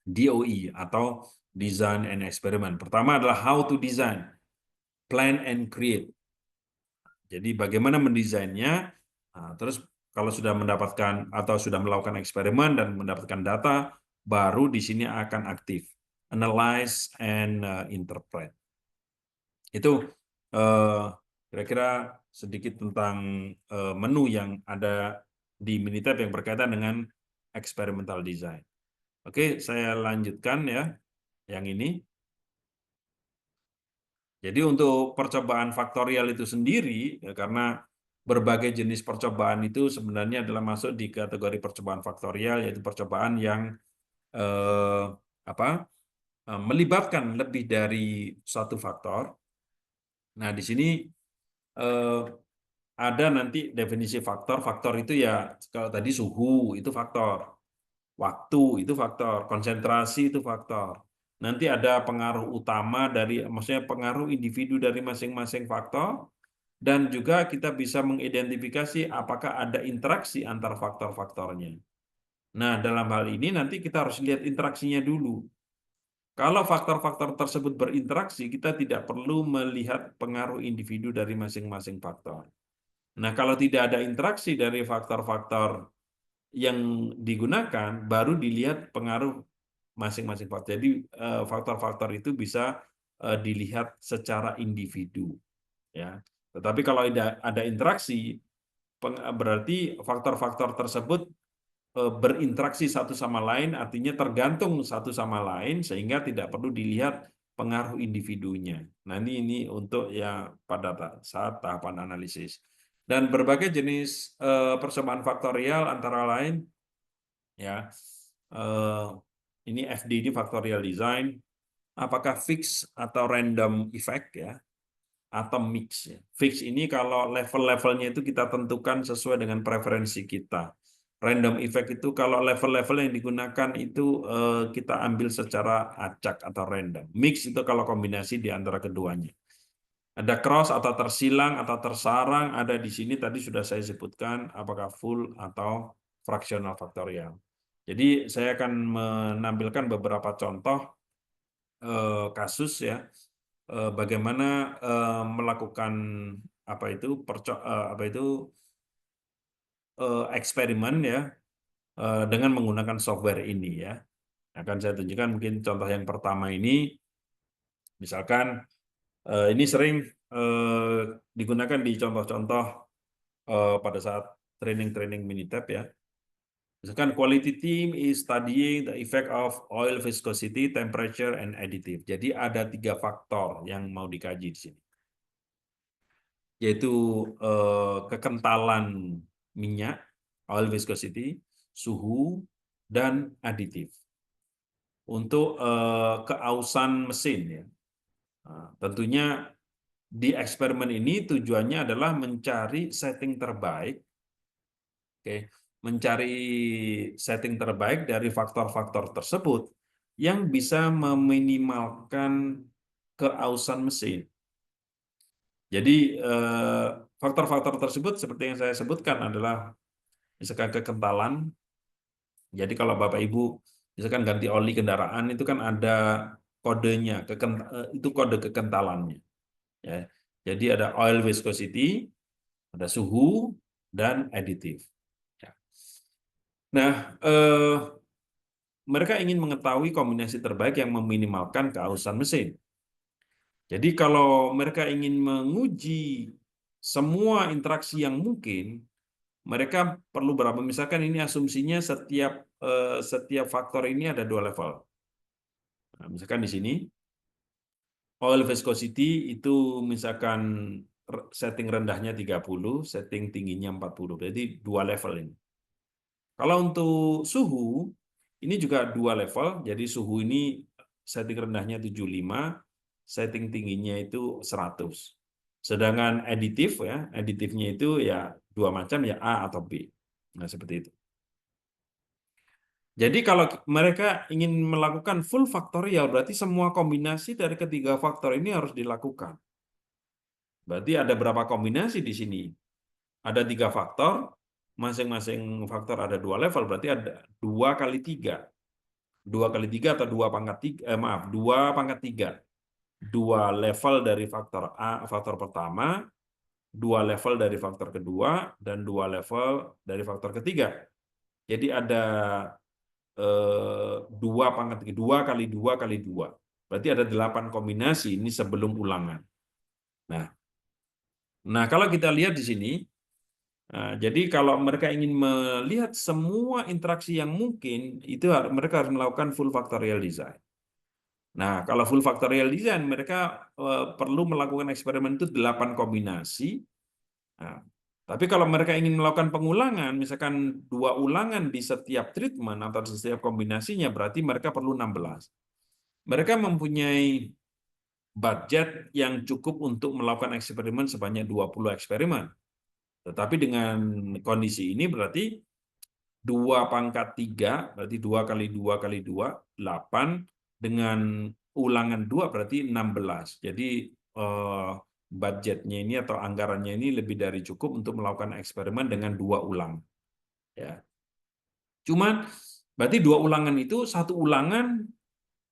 DOE atau Design and Experiment. Pertama adalah how to design, plan and create. Jadi bagaimana mendesainnya. Nah, terus kalau sudah mendapatkan atau sudah melakukan eksperimen dan mendapatkan data, baru di sini akan aktif. Analyze and interpret. Itu kira-kira sedikit tentang menu yang ada di Minitab yang berkaitan dengan experimental design. Oke, saya lanjutkan ya yang ini. Jadi untuk percobaan faktorial itu sendiri, ya, karena berbagai jenis percobaan itu sebenarnya adalah masuk di kategori percobaan faktorial, yaitu percobaan yang eh, melibatkan lebih dari satu faktor. Nah, di sini eh, ada nanti definisi faktor. Faktor itu ya kalau tadi suhu itu faktor, waktu itu faktor, konsentrasi itu faktor. Nanti ada pengaruh utama dari, maksudnya pengaruh individu dari masing-masing faktor, dan juga kita bisa mengidentifikasi apakah ada interaksi antar faktor-faktornya. Nah, dalam hal ini nanti kita harus lihat interaksinya dulu. Kalau faktor-faktor tersebut berinteraksi, kita tidak perlu melihat pengaruh individu dari masing-masing faktor. Nah, kalau tidak ada interaksi dari faktor-faktor yang digunakan, baru dilihat pengaruh masing-masing faktor. Jadi faktor-faktor itu bisa dilihat secara individu, ya. Tetapi kalau ada interaksi, berarti faktor-faktor tersebut berinteraksi satu sama lain, artinya tergantung satu sama lain, sehingga tidak perlu dilihat pengaruh individunya. Nah, ini untuk ya pada saat tahapan analisis. Dan berbagai jenis percobaan faktorial antara lain, ya, ini FD ini factorial design, apakah fix atau random effect, ya, atau mix, ya. Fix ini kalau level-levelnya itu kita tentukan sesuai dengan preferensi kita. Random effect itu kalau level-level yang digunakan itu kita ambil secara acak atau random. Mix itu kalau kombinasi di antara keduanya. Ada cross atau tersilang atau tersarang, ada di sini tadi sudah saya sebutkan apakah full atau fraksional faktorial. Jadi saya akan menampilkan beberapa contoh kasus, ya, bagaimana melakukan apa itu eksperimen, ya, dengan menggunakan software ini, ya. Akan saya tunjukkan mungkin contoh yang pertama ini, misalkan ini sering digunakan di contoh-contoh pada saat training Minitab, ya. Misalkan quality team is studying the effect of oil viscosity, temperature, and additive. Jadi ada 3 faktor yang mau dikaji di sini, yaitu kekentalan minyak, oil viscosity, suhu, dan aditif. Untuk keausan mesin, ya. Nah, tentunya di eksperimen ini tujuannya adalah mencari setting terbaik, oke, mencari setting terbaik dari faktor-faktor tersebut yang bisa meminimalkan keausan mesin. Jadi faktor-faktor tersebut seperti yang saya sebutkan adalah misalkan kekentalan. Jadi kalau Bapak Ibu misalkan ganti oli kendaraan itu kan ada kodenya, itu kode kekentalannya, ya. Jadi ada oil viscosity, ada suhu, dan aditif. Ya. Nah, mereka ingin mengetahui kombinasi terbaik yang meminimalkan keausan mesin. Jadi kalau mereka ingin menguji semua interaksi yang mungkin, mereka perlu berapa? Misalkan ini asumsinya setiap faktor ini ada 2 level. Nah, misalkan di sini oil viscosity itu misalkan setting rendahnya 30, setting tingginya 40. Berarti 2 level ini. Kalau untuk suhu, ini juga 2 level. Jadi suhu ini setting rendahnya 75, setting tingginya itu 100. Sedangkan aditif, ya, aditifnya itu ya 2 macam, ya A atau B. Nah, seperti itu. Jadi kalau mereka ingin melakukan full faktorial, berarti semua kombinasi dari ketiga faktor ini harus dilakukan. Berarti ada berapa kombinasi di sini? Ada 3 faktor, masing-masing faktor ada 2 level, berarti ada 2 kali 3. 2 kali 3 atau 2 pangkat 3, maaf, 2 pangkat 3. 2 level dari faktor A, faktor pertama, 2 level dari faktor kedua, dan 2 level dari faktor ketiga. Jadi ada 2 pangkat 3, 2 kali 2 kali 2. Berarti ada 8 kombinasi ini sebelum ulangan. Nah, kalau kita lihat di sini, jadi kalau mereka ingin melihat semua interaksi yang mungkin, itu mereka harus melakukan full factorial design. Nah, kalau full factorial design, mereka perlu melakukan eksperimen itu 8 kombinasi. Nah, tapi kalau mereka ingin melakukan pengulangan, misalkan 2 ulangan di setiap treatment atau di setiap kombinasinya, berarti mereka perlu 16. Mereka mempunyai budget yang cukup untuk melakukan eksperimen sebanyak 20 eksperimen. Tetapi dengan kondisi ini berarti 2 pangkat 3, berarti 2 kali 2 kali 2, 8, dengan ulangan 2 berarti 16. Jadi budgetnya ini atau anggarannya ini lebih dari cukup untuk melakukan eksperimen dengan 2 ulang. Ya. Cuman berarti 2 ulangan itu 1 ulangan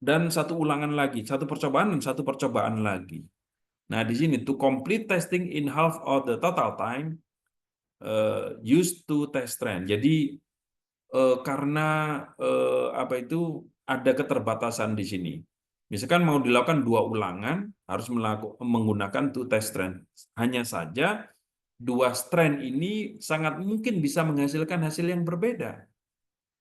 dan 1 ulangan lagi, 1 percobaan dan 1 percobaan lagi. Nah, di sini to complete testing in half of the total time used to test trend. Jadi karena apa itu ada keterbatasan di sini. Misalkan mau dilakukan 2 ulangan harus menggunakan to test trend. Hanya saja 2 strand ini sangat mungkin bisa menghasilkan hasil yang berbeda.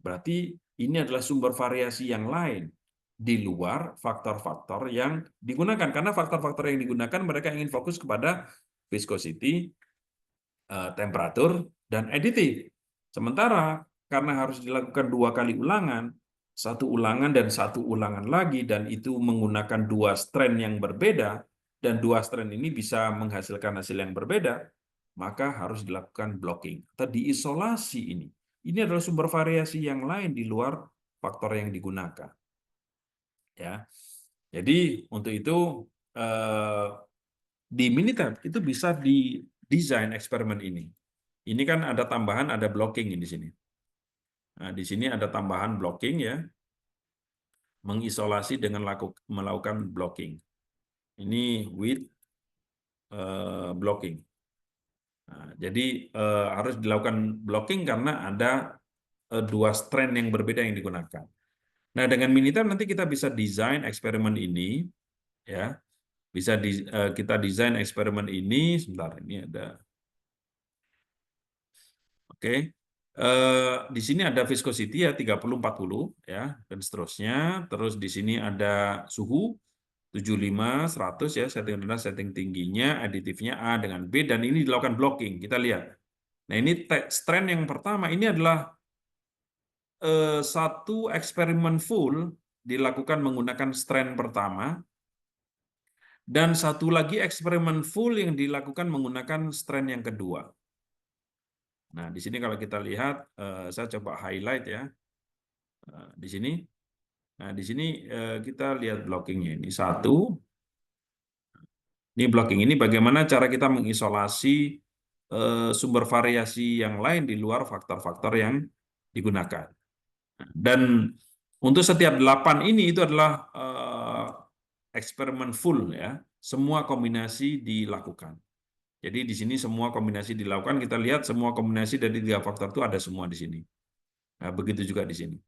Berarti ini adalah sumber variasi yang lain di luar faktor-faktor yang digunakan. Karena faktor-faktor yang digunakan mereka ingin fokus kepada viscosity, temperatur, dan additive. Sementara karena harus dilakukan 2 kali ulangan, 1 ulangan dan 1 ulangan lagi, dan itu menggunakan 2 strand yang berbeda, dan 2 strand ini bisa menghasilkan hasil yang berbeda, maka harus dilakukan blocking atau diisolasi ini. Ini adalah sumber variasi yang lain di luar faktor yang digunakan. Ya, jadi untuk itu di Minitab itu bisa didesain eksperimen ini. Ini kan ada tambahan, ada blocking di sini. Nah, di sini ada tambahan blocking ya, mengisolasi dengan melakukan blocking. Ini with blocking. Nah, jadi harus dilakukan blocking karena ada 2 strand yang berbeda yang digunakan. Nah, dengan Minitab nanti kita bisa desain eksperimen ini, ya, bisa kita desain eksperimen ini. Sebentar, ini ada. Oke. Di sini ada viscosity ya 30-40 ya dan seterusnya. Terus di sini ada suhu 75 100 ya, setting rendah, setting tingginya, aditifnya A dengan B, dan ini dilakukan blocking. Kita lihat. Nah, ini strand yang pertama ini adalah satu eksperimen full dilakukan menggunakan strand pertama, dan satu lagi eksperimen full yang dilakukan menggunakan strand yang kedua. Nah, di sini kalau kita lihat, saya coba highlight ya. Di sini. Nah, di sini kita lihat blockingnya. Ini 1. Ini blocking. Ini bagaimana cara kita mengisolasi sumber variasi yang lain di luar faktor-faktor yang digunakan. Dan untuk setiap 8 ini itu adalah eksperimen full ya. Semua kombinasi dilakukan. Jadi di sini semua kombinasi dilakukan. Kita lihat semua kombinasi dari 3 faktor itu ada semua di sini. Nah, begitu juga di sini.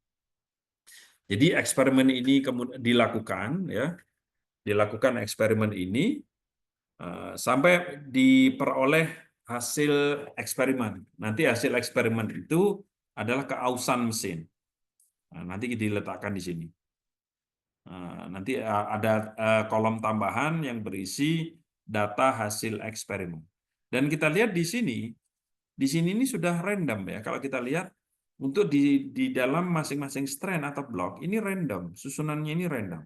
Jadi eksperimen ini kemudian dilakukan ya. Dilakukan eksperimen ini sampai diperoleh hasil eksperimen. Nanti hasil eksperimen itu adalah keausan mesin. Nah, nanti diletakkan di sini. Nanti ada kolom tambahan yang berisi data hasil eksperimen. Dan kita lihat di sini ini sudah random ya. Kalau kita lihat untuk di dalam masing-masing strand atau blok ini random, susunannya ini random.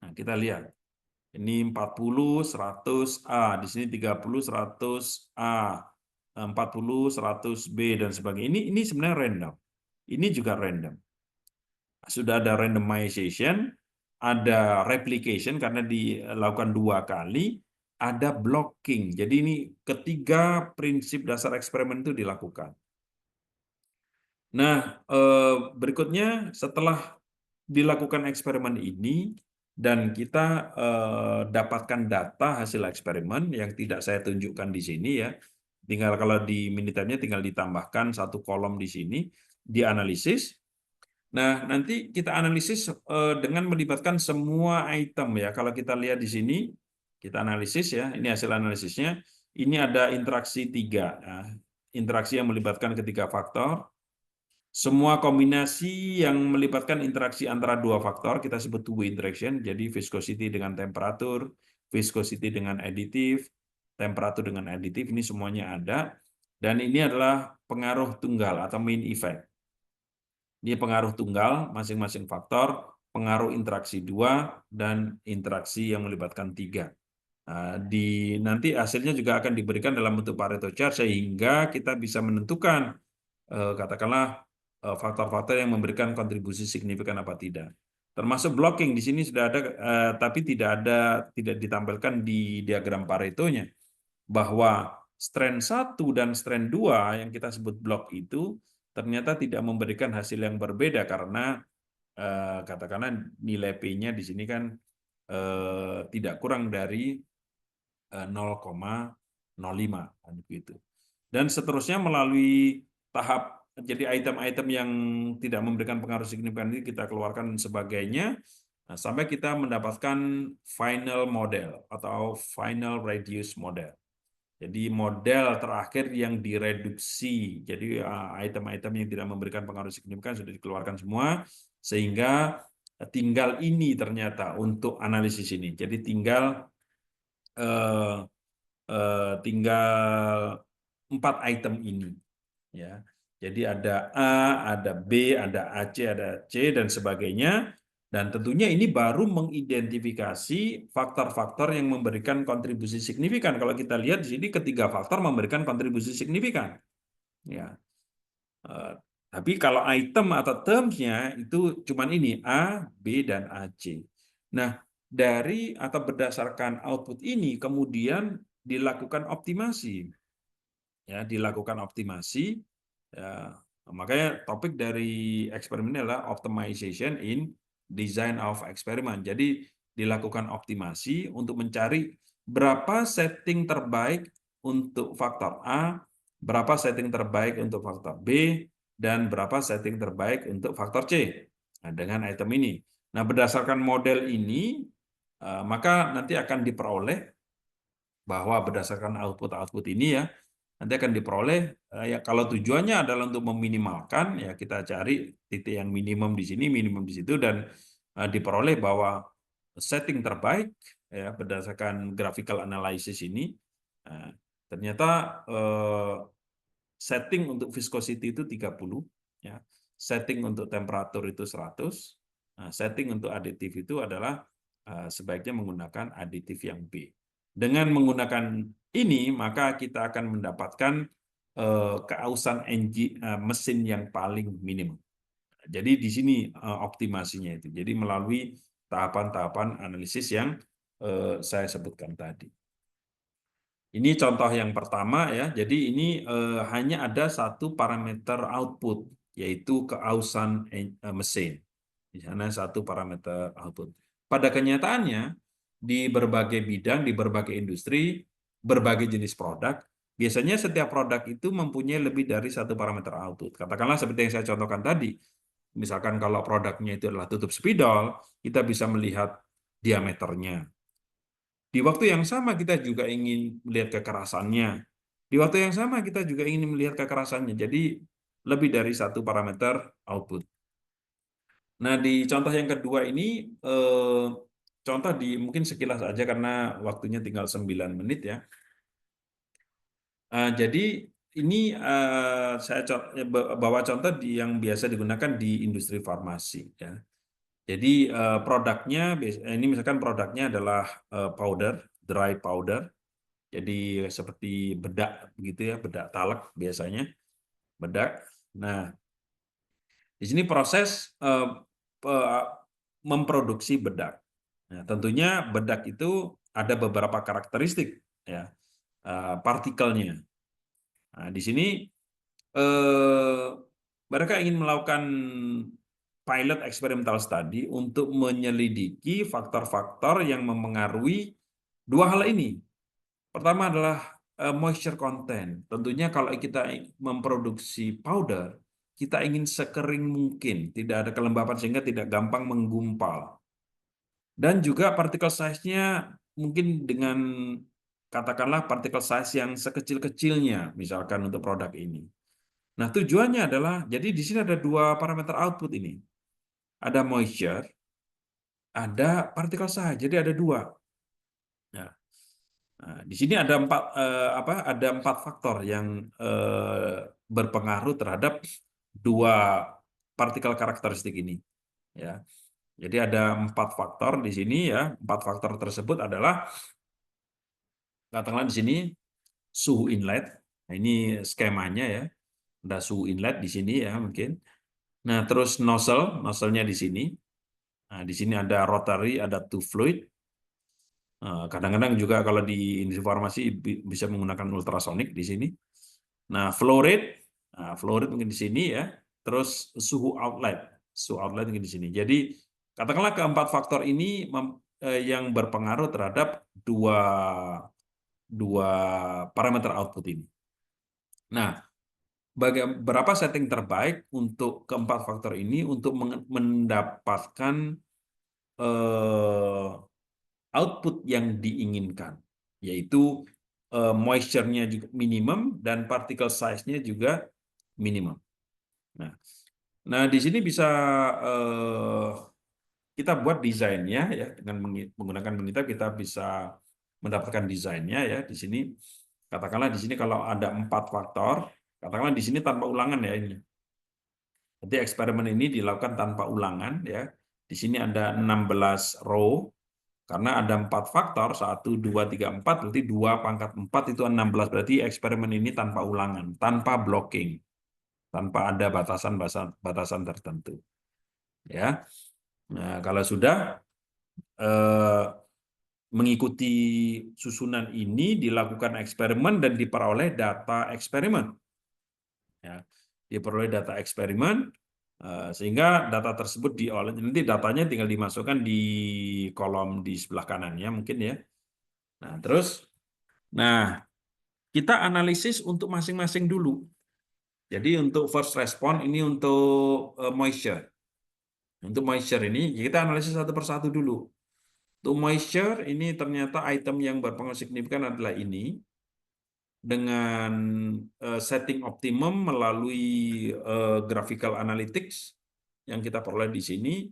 Nah, kita lihat. Ini 40, 100A, di sini 30, 100A, 40, 100B, dan sebagainya. Ini sebenarnya random. Ini juga random. Sudah ada randomization, ada replication karena dilakukan 2 kali, ada blocking. Jadi ini ketiga prinsip dasar eksperimen itu dilakukan. Nah, berikutnya setelah dilakukan eksperimen ini, dan kita dapatkan data hasil eksperimen yang tidak saya tunjukkan di sini ya. Tinggal kalau di Minitabnya tinggal ditambahkan 1 kolom di sini, dianalisis. Nah, nanti kita analisis dengan melibatkan semua item ya. Kalau kita lihat di sini, kita analisis ya. Ini hasil analisisnya. Ini ada interaksi 3. Nah, interaksi yang melibatkan ketiga faktor. Semua kombinasi yang melibatkan interaksi antara 2 faktor kita sebut two-way interaction, jadi viscosity dengan temperatur, viscosity dengan additive, temperatur dengan additive, ini semuanya ada. Dan ini adalah pengaruh tunggal atau main effect. Ini pengaruh tunggal masing-masing faktor, pengaruh interaksi 2, dan interaksi yang melibatkan 3. Nah, nanti hasilnya juga akan diberikan dalam bentuk Pareto chart sehingga kita bisa menentukan katakanlah faktor-faktor yang memberikan kontribusi signifikan apa tidak. Termasuk blocking di sini sudah ada, tapi tidak ditampilkan di diagram Paretonya, bahwa strand 1 dan strand 2 yang kita sebut block itu ternyata tidak memberikan hasil yang berbeda karena katakanlah nilai P-nya di sini kan tidak kurang dari 0,05 kan begitu. Dan seterusnya melalui tahap, jadi item-item yang tidak memberikan pengaruh signifikan ini kita keluarkan sebagainya sampai kita mendapatkan final model atau final reduce model. Jadi model terakhir yang direduksi. Jadi item-item yang tidak memberikan pengaruh signifikan sudah dikeluarkan semua, sehingga tinggal ini ternyata untuk analisis ini. Jadi tinggal tinggal 4 item ini, ya. Jadi ada A, ada B, ada AC, ada C dan sebagainya. Dan tentunya ini baru mengidentifikasi faktor-faktor yang memberikan kontribusi signifikan. Kalau kita lihat di sini ketiga faktor memberikan kontribusi signifikan, ya. Tapi kalau item atau terms-nya itu cuman ini A, B dan AC. Nah, dari atau berdasarkan output ini kemudian dilakukan optimasi, ya, dilakukan optimasi. Ya, makanya topik dari eksperimen ini adalah optimization in design of experiment. Jadi dilakukan optimasi untuk mencari berapa setting terbaik untuk faktor A, berapa setting terbaik untuk faktor B, dan berapa setting terbaik untuk faktor C. Nah, dengan item ini. Nah, berdasarkan model ini, maka nanti akan diperoleh bahwa berdasarkan output-output ini, ya, nanti akan diperoleh, ya, kalau tujuannya adalah untuk meminimalkan, ya kita cari titik yang minimum di sini, minimum di situ, dan diperoleh bahwa setting terbaik, ya, berdasarkan graphical analysis ini, ternyata setting untuk viscosity itu 30, ya, setting untuk temperatur itu 100, setting untuk aditif itu adalah sebaiknya menggunakan aditif yang B. Dengan menggunakan ini, maka kita akan mendapatkan keausan mesin yang paling minimum. Jadi di sini optimasinya itu. Jadi melalui tahapan-tahapan analisis yang saya sebutkan tadi. Ini contoh yang pertama, ya. Jadi ini hanya ada satu parameter output, yaitu keausan mesin. Di sana satu parameter output. Pada kenyataannya, di berbagai bidang, di berbagai industri, berbagai jenis produk, biasanya setiap produk itu mempunyai lebih dari satu parameter output. Katakanlah seperti yang saya contohkan tadi, misalkan kalau produknya itu adalah tutup spidol, kita bisa melihat diameternya. Di waktu yang sama kita juga ingin melihat kekerasannya. Di waktu yang sama kita juga ingin melihat kekerasannya. Jadi lebih dari satu parameter output. Nah, di contoh yang kedua ini, contoh di mungkin sekilas saja karena waktunya tinggal 9 menit, ya. Jadi ini saya bawa contoh yang biasa digunakan di industri farmasi, ya. Jadi produknya, ini misalkan produknya adalah powder, dry powder. Jadi seperti bedak begitu, ya, bedak talek biasanya, bedak. Nah, di sini proses memproduksi bedak. Nah, tentunya bedak itu ada beberapa karakteristik, ya, partikelnya. Nah, di sini mereka ingin melakukan pilot experimental study untuk menyelidiki faktor-faktor yang memengaruhi dua hal ini. Pertama adalah moisture content. Tentunya kalau kita memproduksi powder, kita ingin sekering mungkin, tidak ada kelembapan sehingga tidak gampang menggumpal. Dan juga partikel size-nya mungkin dengan, katakanlah, partikel size yang sekecil-kecilnya, misalkan untuk produk ini. Nah, tujuannya adalah, jadi di sini ada dua parameter output ini. Ada moisture, ada partikel size, jadi ada dua. Nah, di sini ada empat faktor yang berpengaruh terhadap dua partikel karakteristik ini, ya. Jadi ada 4 faktor di sini, ya. 4 faktor tersebut adalah, katakanlah di sini suhu inlet. Nah, ini skemanya, ya. Ada suhu inlet di sini, ya, mungkin. Nah, terus nozzle-nya di sini. Nah, di sini ada rotary, ada two fluid. Kadang-kadang juga kalau di industri farmasi bisa menggunakan ultrasonic di sini. Nah, flow rate, Nah, flow rate mungkin di sini ya. Terus suhu outlet mungkin di sini. Jadi katakanlah keempat faktor ini yang berpengaruh terhadap dua parameter output ini. Nah, berapa setting terbaik untuk keempat faktor ini untuk mendapatkan output yang diinginkan, yaitu moisture-nya juga minimum dan particle size-nya juga minimum. Nah, di sini bisa kita buat desainnya ya dengan menggunakan Minitab kita bisa mendapatkan desainnya ya di sini. Katakanlah di sini kalau ada 4 faktor, katakanlah di sini tanpa ulangan ya ini. Jadi eksperimen ini dilakukan tanpa ulangan ya. Di sini ada 16 row karena ada 4 faktor 1 2 3 4 berarti 2 pangkat 4 itu 16 berarti eksperimen ini tanpa ulangan, tanpa blocking, tanpa ada batasan tertentu. Ya. Nah, kalau sudah mengikuti susunan ini dilakukan eksperimen dan diperoleh data eksperimen. Ya, diperoleh data eksperimen sehingga data tersebut diolah, nanti datanya tinggal dimasukkan di kolom di sebelah kanannya mungkin ya. Nah, terus kita analisis untuk masing-masing dulu. Jadi untuk first response ini untuk moisture. Untuk moisture ini kita analisis satu persatu dulu. Untuk moisture ini ternyata item yang berpengaruh signifikan adalah ini. Dengan setting optimum melalui graphical analytics yang kita peroleh di sini,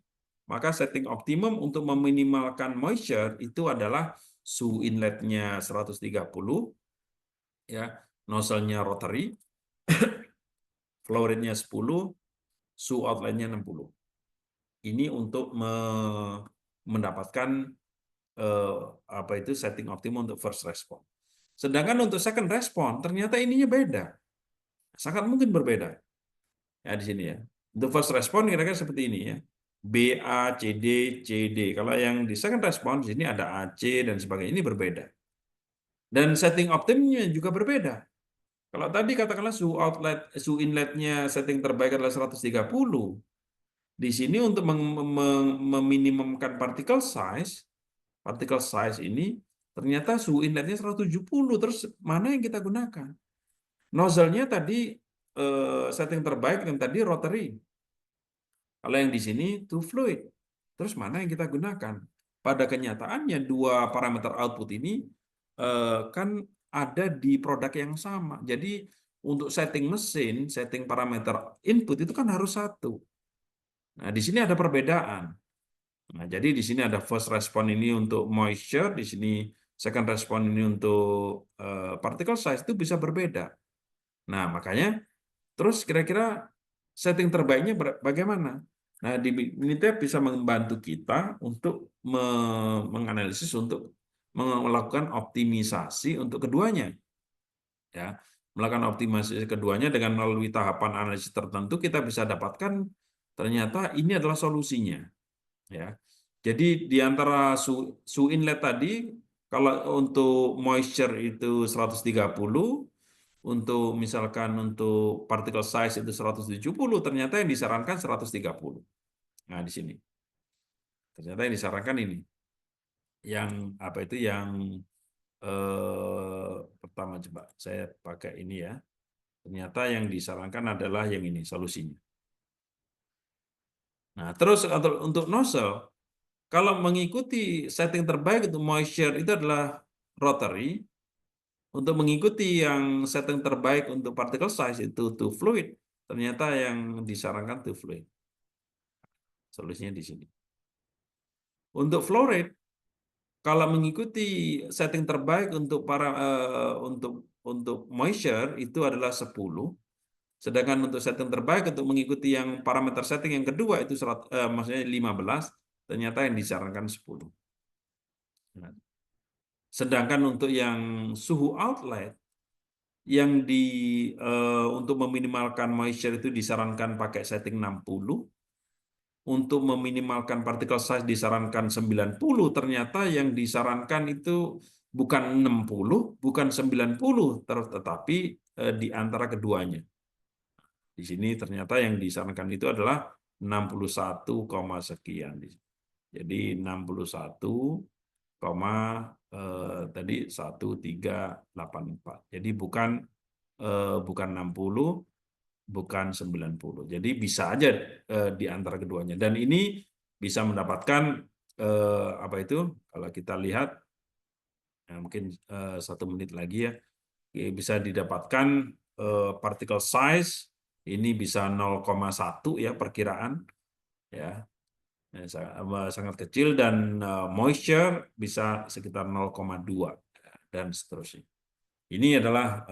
maka setting optimum untuk meminimalkan moisture itu adalah suhu inletnya 130, ya, nozzle-nya rotary, flow rate-nya 10, suhu outlet-nya 60. Ini untuk mendapatkan apa itu setting optimum untuk first response. Sedangkan untuk second response ternyata ininya beda. Sangat mungkin berbeda. Ya di sini ya. Untuk first response kira-kira seperti ini ya. B, A, C, D, C, D. Kalau yang di second response di sini ada A, C dan sebagainya. Ini berbeda. Dan setting optimumnya juga berbeda. Kalau tadi katakanlah suhu inletnya setting terbaik adalah 130. Di sini untuk meminimumkan particle size ini ternyata suhu inletnya 170. Terus mana yang kita gunakan? Nozzle-nya tadi setting terbaik yang tadi rotary. Kalau yang di sini to fluid. Terus mana yang kita gunakan? Pada kenyataannya dua parameter output ini kan ada di produk yang sama. Jadi untuk setting mesin, setting parameter input itu kan harus satu. Nah, di sini ada perbedaan. Nah, jadi di sini ada first response ini untuk moisture, di sini second response ini untuk particle size itu bisa berbeda. Nah, makanya terus kira-kira setting terbaiknya bagaimana? Nah, di Minitab bisa membantu kita untuk menganalisis, untuk melakukan optimisasi untuk keduanya. Ya, melakukan optimisasi keduanya dengan melalui tahapan analisis tertentu kita bisa dapatkan ternyata ini adalah solusinya. Ya. Jadi di antara suhu inlet tadi kalau untuk moisture itu 130, untuk misalkan untuk particle size itu 170, ternyata yang disarankan 130. Nah, di sini. Ternyata yang disarankan ini. Yang apa itu yang pertama coba saya pakai ini ya. Ternyata yang disarankan adalah yang ini solusinya. Nah, terus untuk nozzle, kalau mengikuti setting terbaik untuk moisture itu adalah rotary, untuk mengikuti yang setting terbaik untuk particle size itu to fluid, ternyata yang disarankan to fluid. Solusinya di sini. Untuk flow rate, kalau mengikuti setting terbaik untuk untuk moisture itu adalah 10. Sedangkan untuk setting terbaik untuk mengikuti yang parameter setting yang kedua itu maksudnya 15, ternyata yang disarankan 10. Sedangkan untuk yang suhu outlet yang untuk meminimalkan moisture itu disarankan pakai setting 60. Untuk meminimalkan particle size disarankan 90, ternyata yang disarankan itu bukan 60, bukan 90, tetapi di antara keduanya. Di sini ternyata yang disarankan itu adalah 61, sekian. Jadi 61, tadi 1384. Jadi bukan 60, bukan 90. Jadi bisa aja di antara keduanya. Dan ini bisa mendapatkan apa itu? Kalau kita lihat mungkin 1 menit lagi ya, bisa didapatkan particle size ini bisa 0,1 ya perkiraan ya. Sangat kecil, dan moisture bisa sekitar 0,2 dan seterusnya. Ini adalah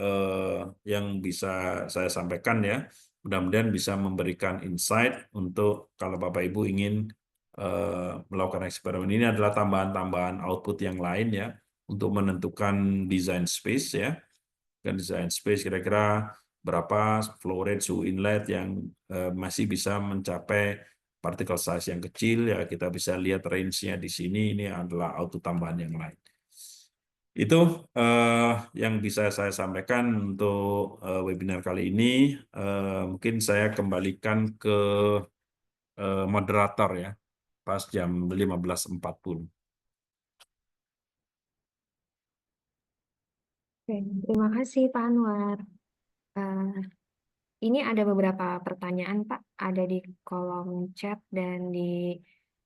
yang bisa saya sampaikan ya. Mudah-mudahan bisa memberikan insight untuk kalau Bapak Ibu ingin melakukan eksperimen. Ini adalah tambahan-tambahan output yang lain ya untuk menentukan design space ya. Dan design space kira-kira berapa flow rate suhu inlet yang masih bisa mencapai particle size yang kecil ya, kita bisa lihat range-nya di sini. Ini adalah output tambahan yang lain. Itu yang bisa saya sampaikan untuk webinar kali ini. Mungkin saya kembalikan ke moderator ya, pas jam 15.40. Oke, terima kasih Pak Anwar. Eh, ini ada beberapa pertanyaan Pak, ada di kolom chat dan di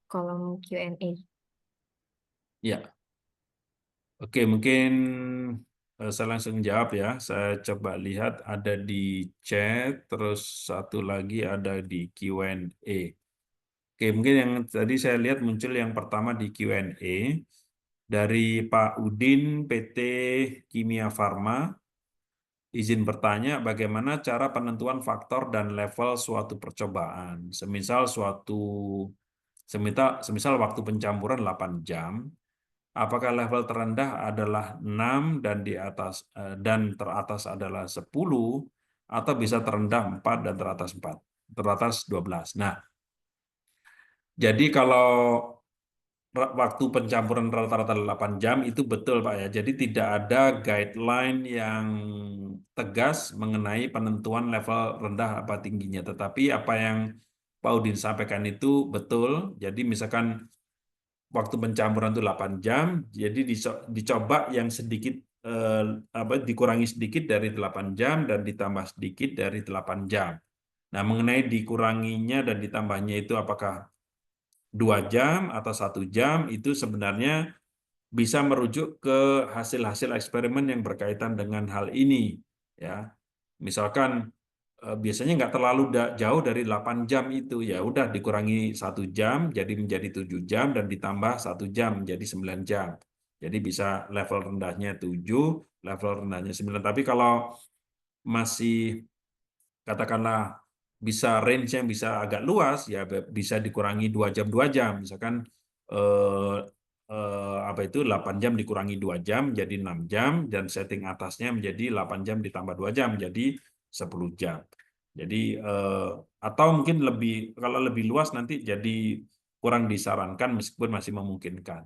kolom Q&A. Ya, oke, mungkin saya langsung jawab ya. Saya coba lihat ada di chat, terus satu lagi ada di Q&A. Oke, mungkin yang tadi saya lihat muncul yang pertama di Q&A dari Pak Udin, PT Kimia Farma. Izin bertanya, bagaimana cara penentuan faktor dan level suatu percobaan? Semisal waktu pencampuran 8 jam, apakah level terendah adalah 6 dan dan teratas adalah 10, atau bisa terendah 4 dan teratas 4, teratas 12. Nah, jadi kalau waktu pencampuran rata-rata 8 jam itu betul Pak ya. Jadi tidak ada guideline yang tegas mengenai penentuan level rendah apa tingginya. Tetapi apa yang Pak Udin sampaikan itu betul. Jadi misalkan waktu pencampuran itu 8 jam, jadi dicoba yang sedikit dikurangi sedikit dari 8 jam dan ditambah sedikit dari 8 jam. Nah, mengenai dikuranginya dan ditambahnya itu apakah 2 jam atau 1 jam, itu sebenarnya bisa merujuk ke hasil-hasil eksperimen yang berkaitan dengan hal ini. Ya, misalkan biasanya nggak terlalu jauh dari 8 jam itu, ya udah dikurangi 1 jam jadi menjadi 7 jam dan ditambah 1 jam menjadi 9 jam. Jadi bisa level rendahnya 7, level rendahnya 9. Tapi kalau masih katakanlah bisa range yang bisa agak luas, ya bisa dikurangi 2 jam 2 jam. Misalkan eh, apa itu 8 jam dikurangi 2 jam jadi 6 jam, dan setting atasnya menjadi 8 jam ditambah 2 jam jadi 10 jam. Jadi atau mungkin kalau lebih luas nanti jadi kurang disarankan meskipun masih memungkinkan.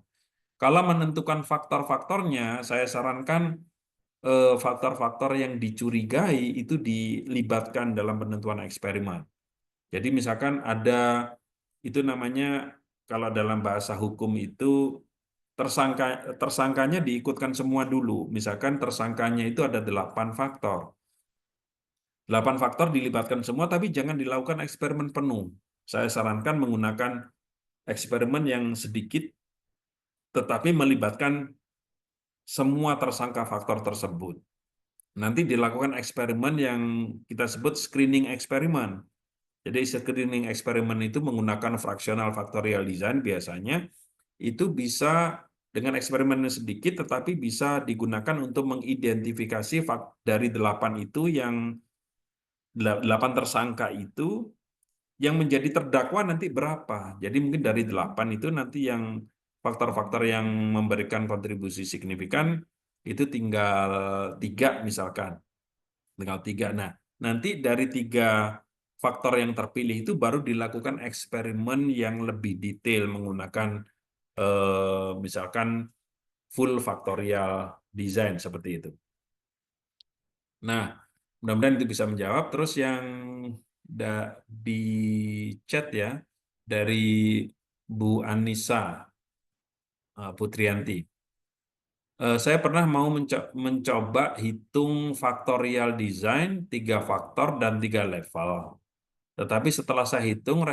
Kalau menentukan faktor-faktornya, saya sarankan faktor-faktor yang dicurigai itu dilibatkan dalam penentuan eksperimen. Jadi misalkan ada, itu namanya kalau dalam bahasa hukum itu tersangkanya diikutkan semua dulu. Misalkan tersangkanya itu ada 8 faktor. 8 faktor dilibatkan semua, tapi jangan dilakukan eksperimen penuh. Saya sarankan menggunakan eksperimen yang sedikit, tetapi melibatkan semua tersangka faktor tersebut. Nanti dilakukan eksperimen yang kita sebut screening eksperimen. Jadi screening eksperimen itu menggunakan fractional factorial design biasanya, itu bisa dengan eksperimen yang sedikit tetapi bisa digunakan untuk mengidentifikasi dari 8 itu, yang 8 tersangka itu yang menjadi terdakwa nanti berapa. Jadi mungkin dari 8 itu nanti yang faktor-faktor yang memberikan kontribusi signifikan itu tinggal 3 misalkan. Tinggal 3. Nah, nanti dari 3 faktor yang terpilih itu baru dilakukan eksperimen yang lebih detail menggunakan misalkan full factorial design seperti itu. Nah, mudah-mudahan itu bisa menjawab. Terus yang di chat ya dari Bu Anissa Putrianti. Saya pernah mau mencoba hitung faktorial design 3 faktor dan 3 level. Tetapi setelah saya hitung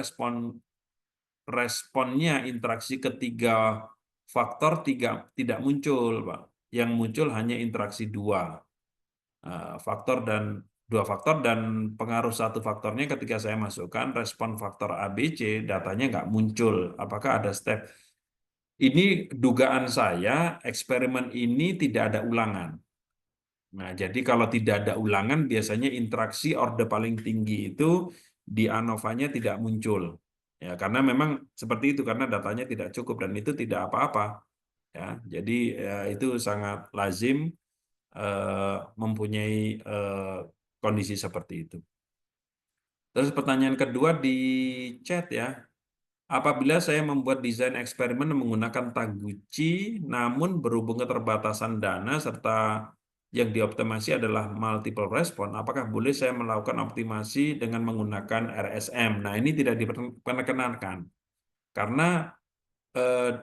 responnya interaksi ketiga faktor tidak muncul, Pak. Yang muncul hanya interaksi 2 faktor dan pengaruh 1 faktornya ketika saya masukkan respon faktor ABC datanya nggak muncul. Apakah ada step? Ini dugaan saya eksperimen ini tidak ada ulangan. Nah, jadi kalau tidak ada ulangan biasanya interaksi orde paling tinggi itu di ANOVA-nya tidak muncul. Ya, karena memang seperti itu karena datanya tidak cukup dan itu tidak apa-apa. Ya, jadi ya, itu sangat lazim mempunyai kondisi seperti itu. Terus pertanyaan kedua di chat ya, apabila saya membuat desain eksperimen menggunakan Taguchi, namun berhubung keterbatasan dana serta yang dioptimasi adalah multiple respon, apakah boleh saya melakukan optimasi dengan menggunakan RSM? Nah, ini tidak diperkenankan karena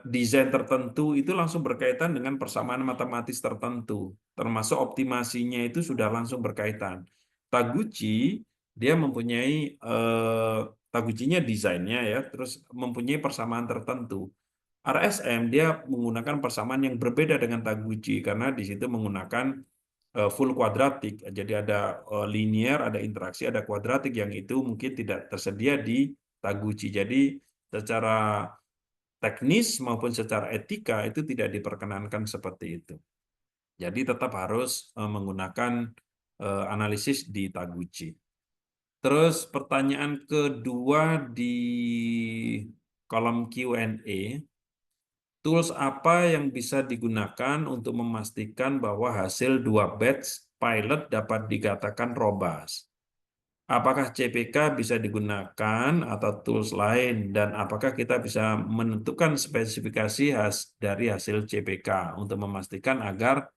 desain tertentu itu langsung berkaitan dengan persamaan matematis tertentu, termasuk optimasinya itu sudah langsung berkaitan. Taguchi dia mempunyai Taguchi-nya desainnya ya, terus mempunyai persamaan tertentu. RSM dia menggunakan persamaan yang berbeda dengan Taguchi karena di situ menggunakan full kuadratik. Jadi ada linear, ada interaksi, ada kuadratik yang itu mungkin tidak tersedia di Taguchi. Jadi secara teknis maupun secara etika itu tidak diperkenankan seperti itu. Jadi tetap harus menggunakan analisis di Taguchi. Terus pertanyaan kedua di kolom Q&A, tools apa yang bisa digunakan untuk memastikan bahwa hasil 2 batch pilot dapat dikatakan robust? Apakah CPK bisa digunakan atau tools lain dan apakah kita bisa menentukan spesifikasi dari hasil CPK untuk memastikan agar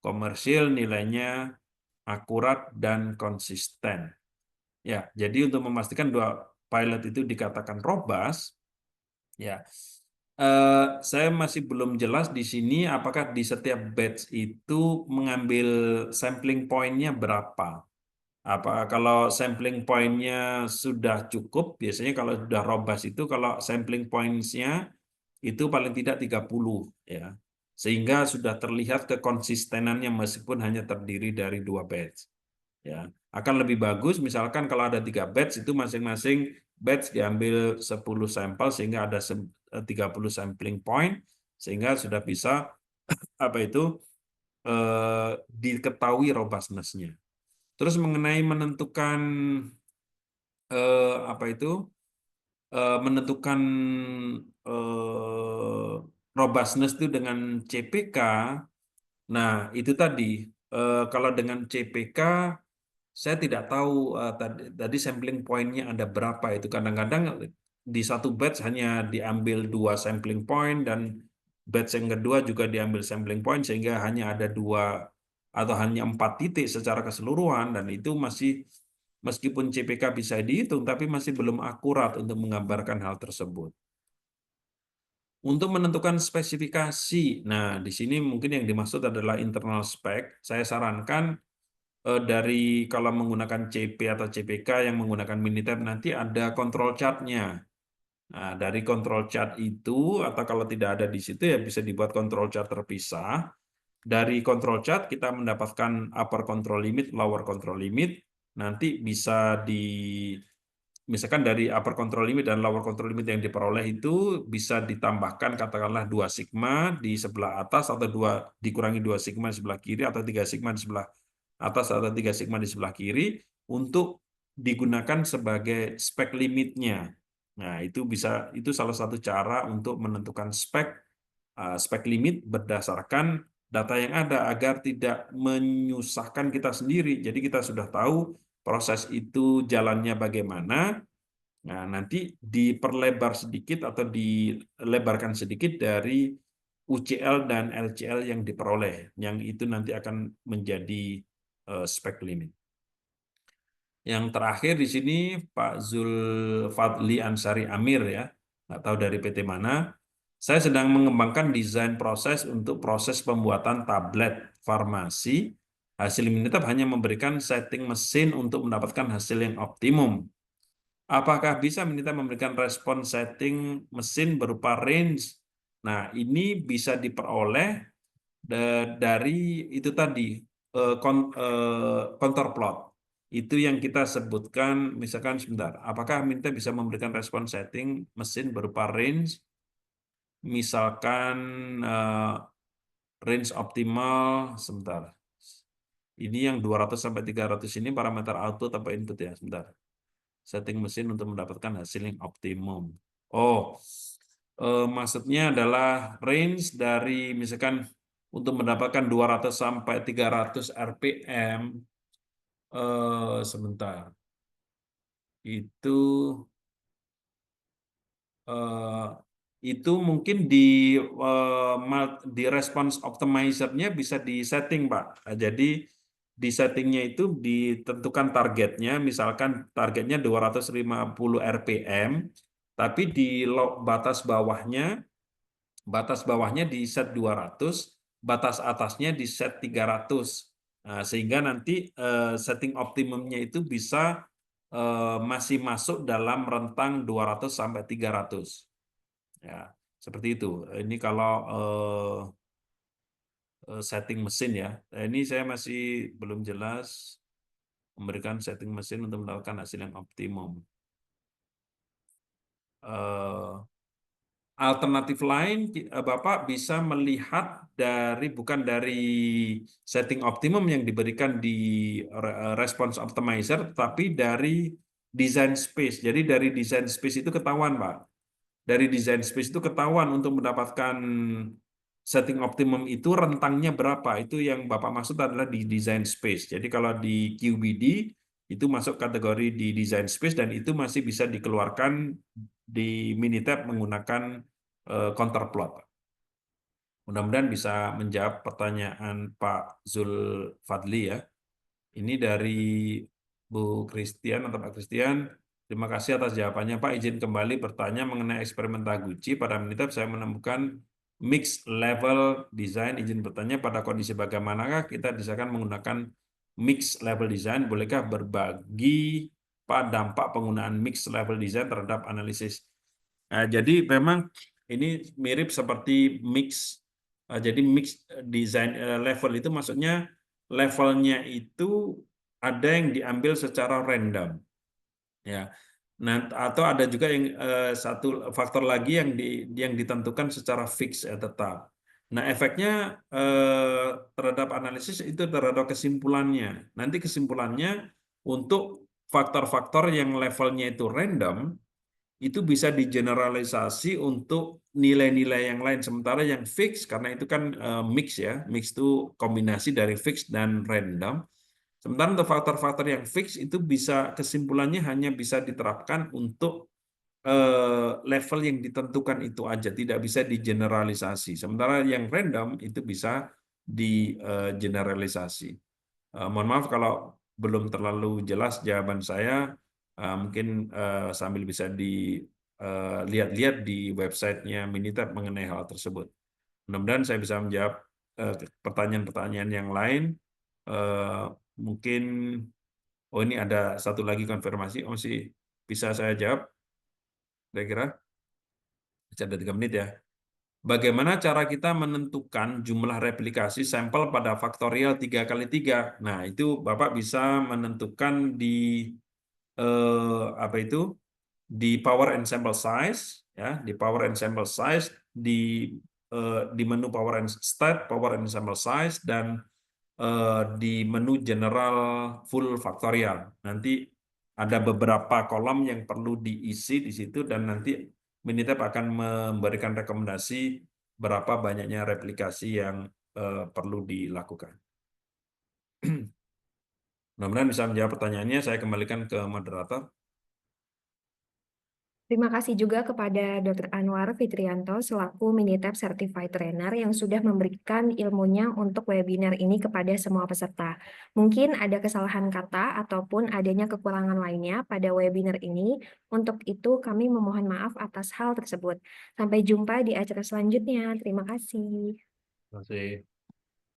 komersil nilainya akurat dan konsisten. Ya, jadi untuk memastikan 2 pilot itu dikatakan robust, ya, saya masih belum jelas di sini apakah di setiap batch itu mengambil sampling point-nya berapa. Kalau sampling point-nya sudah cukup, biasanya kalau sudah robust itu kalau sampling points-nya itu paling tidak 30 ya. Sehingga sudah terlihat kekonsistenannya meskipun hanya terdiri dari 2 batch. Ya. Akan lebih bagus misalkan kalau ada 3 batch itu masing-masing batch diambil 10 sampel sehingga ada 30 sampling point sehingga sudah bisa apa itu diketahui robustness-nya. Terus mengenai menentukan apa itu menentukan robustness itu dengan CPK. Nah, itu tadi kalau dengan CPK saya tidak tahu tadi sampling point-nya ada berapa itu. Kadang-kadang di satu batch hanya diambil 2 sampling point dan batch yang kedua juga diambil sampling point sehingga hanya ada 2 atau hanya 4 titik secara keseluruhan dan itu masih meskipun CPK bisa dihitung tapi masih belum akurat untuk menggambarkan hal tersebut. Untuk menentukan spesifikasi, nah di sini mungkin yang dimaksud adalah internal spec. Saya sarankan dari kalau menggunakan CP atau CPK yang menggunakan Minitab nanti ada control chart-nya. Nah, dari control chart itu atau kalau tidak ada di situ ya bisa dibuat control chart terpisah. Dari control chart kita mendapatkan upper control limit, lower control limit. Nanti bisa misalkan dari upper control limit dan lower control limit yang diperoleh itu bisa ditambahkan katakanlah 2 sigma di sebelah atas atau dikurangi 2 sigma di sebelah kiri atau 3 sigma di sebelah atas atau 3 sigma di sebelah kiri untuk digunakan sebagai spek limitnya. Nah, itu salah satu cara untuk menentukan spek limit berdasarkan data yang ada agar tidak menyusahkan kita sendiri. Jadi kita sudah tahu proses itu jalannya bagaimana. Nah, nanti diperlebar sedikit atau dilebarkan sedikit dari UCL dan LCL yang diperoleh. Yang itu nanti akan menjadi spek limit. Yang terakhir di sini Pak Zulfadli Ansari Amir ya, nggak tahu dari PT mana. Saya sedang mengembangkan desain proses untuk proses pembuatan tablet farmasi. Hasil Minitab hanya memberikan setting mesin untuk mendapatkan hasil yang optimum. Apakah bisa Minitab memberikan respon setting mesin berupa range? Nah, ini bisa diperoleh dari itu tadi counterplot. Itu yang kita sebutkan, misalkan sebentar, apakah Minta bisa memberikan respon setting mesin berupa range, misalkan eh, range optimal, sebentar. Ini yang 200 sampai 300 ini parameter output atau input ya, sebentar. Setting mesin untuk mendapatkan hasil yang optimum. Oh, maksudnya adalah range dari misalkan untuk mendapatkan 200 sampai 300 RPM, sebentar. Itu eh, itu mungkin di response optimizer-nya bisa disetting, Pak. Nah, jadi di settingnya itu ditentukan targetnya, misalkan targetnya 250 RPM, tapi di batas bawahnya di set 200, batas atasnya di set 300. Nah, sehingga nanti setting optimumnya itu bisa masih masuk dalam rentang 200 sampai 300. Ya, seperti itu. Ini kalau setting mesin ya. Nah, ini saya masih belum jelas memberikan setting mesin untuk mendapatkan hasil yang optimum. Eh, Alternatif lain, Bapak bisa melihat bukan dari setting optimum yang diberikan di response optimizer, tapi dari design space. Jadi dari design space itu ketahuan, Pak. Dari design space itu ketahuan untuk mendapatkan setting optimum itu rentangnya berapa. Itu yang Bapak maksud adalah di design space. Jadi kalau di QBD itu masuk kategori di design space dan itu masih bisa dikeluarkan di Minitab menggunakan counterplot. Mudah-mudahan bisa menjawab pertanyaan Pak Zulfadli ya. Ini dari Bu Christian atau Pak Christian. Terima kasih atas jawabannya, Pak. Izin kembali bertanya mengenai eksperimen Taguchi. Pada Minitab saya menemukan mix level design. Izin bertanya pada kondisi bagaimanakah kita misalkan menggunakan mix level design? Bolehkah berbagi Pak dampak penggunaan mix level design terhadap analisis? Nah, jadi memang ini mirip seperti mix. Jadi mix design level itu maksudnya levelnya itu ada yang diambil secara random, ya. Nah, atau ada juga yang satu faktor lagi yang ditentukan secara fix ya tetap. Nah, efeknya terhadap analisis itu terhadap kesimpulannya. Nanti kesimpulannya untuk faktor-faktor yang levelnya itu random itu bisa digeneralisasi untuk nilai-nilai yang lain. Sementara yang fix, karena itu kan mix ya, mix itu kombinasi dari fix dan random. Sementara untuk faktor-faktor yang fix itu bisa kesimpulannya hanya bisa diterapkan untuk level yang ditentukan itu aja, tidak bisa digeneralisasi. Sementara yang random itu bisa digeneralisasi. Mohon maaf kalau belum terlalu jelas jawaban saya. Mungkin sambil bisa dilihat-lihat di websitenya Minitab mengenai hal tersebut. Mudah-mudahan saya bisa menjawab pertanyaan-pertanyaan yang lain. Eh, Mungkin, oh ini ada satu lagi konfirmasi, oh masih bisa saya jawab, kira-kira bisa ada 3 menit ya. Bagaimana cara kita menentukan jumlah replikasi sampel pada faktorial 3 kali 3? Nah, itu Bapak bisa menentukan di apa itu? Di power and sample size ya, di power and sample size di menu power and stat, power and sample size dan di menu general full faktorial. Nanti ada beberapa kolom yang perlu diisi di situ dan nanti Minitab akan memberikan rekomendasi berapa banyaknya replikasi yang perlu dilakukan. Mudah-mudahan bisa menjawab pertanyaannya. Saya kembalikan ke moderator. Terima kasih juga kepada Dr. Anwar Fitrianto selaku Minitab Certified Trainer yang sudah memberikan ilmunya untuk webinar ini kepada semua peserta. Mungkin ada kesalahan kata ataupun adanya kekurangan lainnya pada webinar ini. Untuk itu kami memohon maaf atas hal tersebut. Sampai jumpa di acara selanjutnya. Terima kasih. Terima kasih.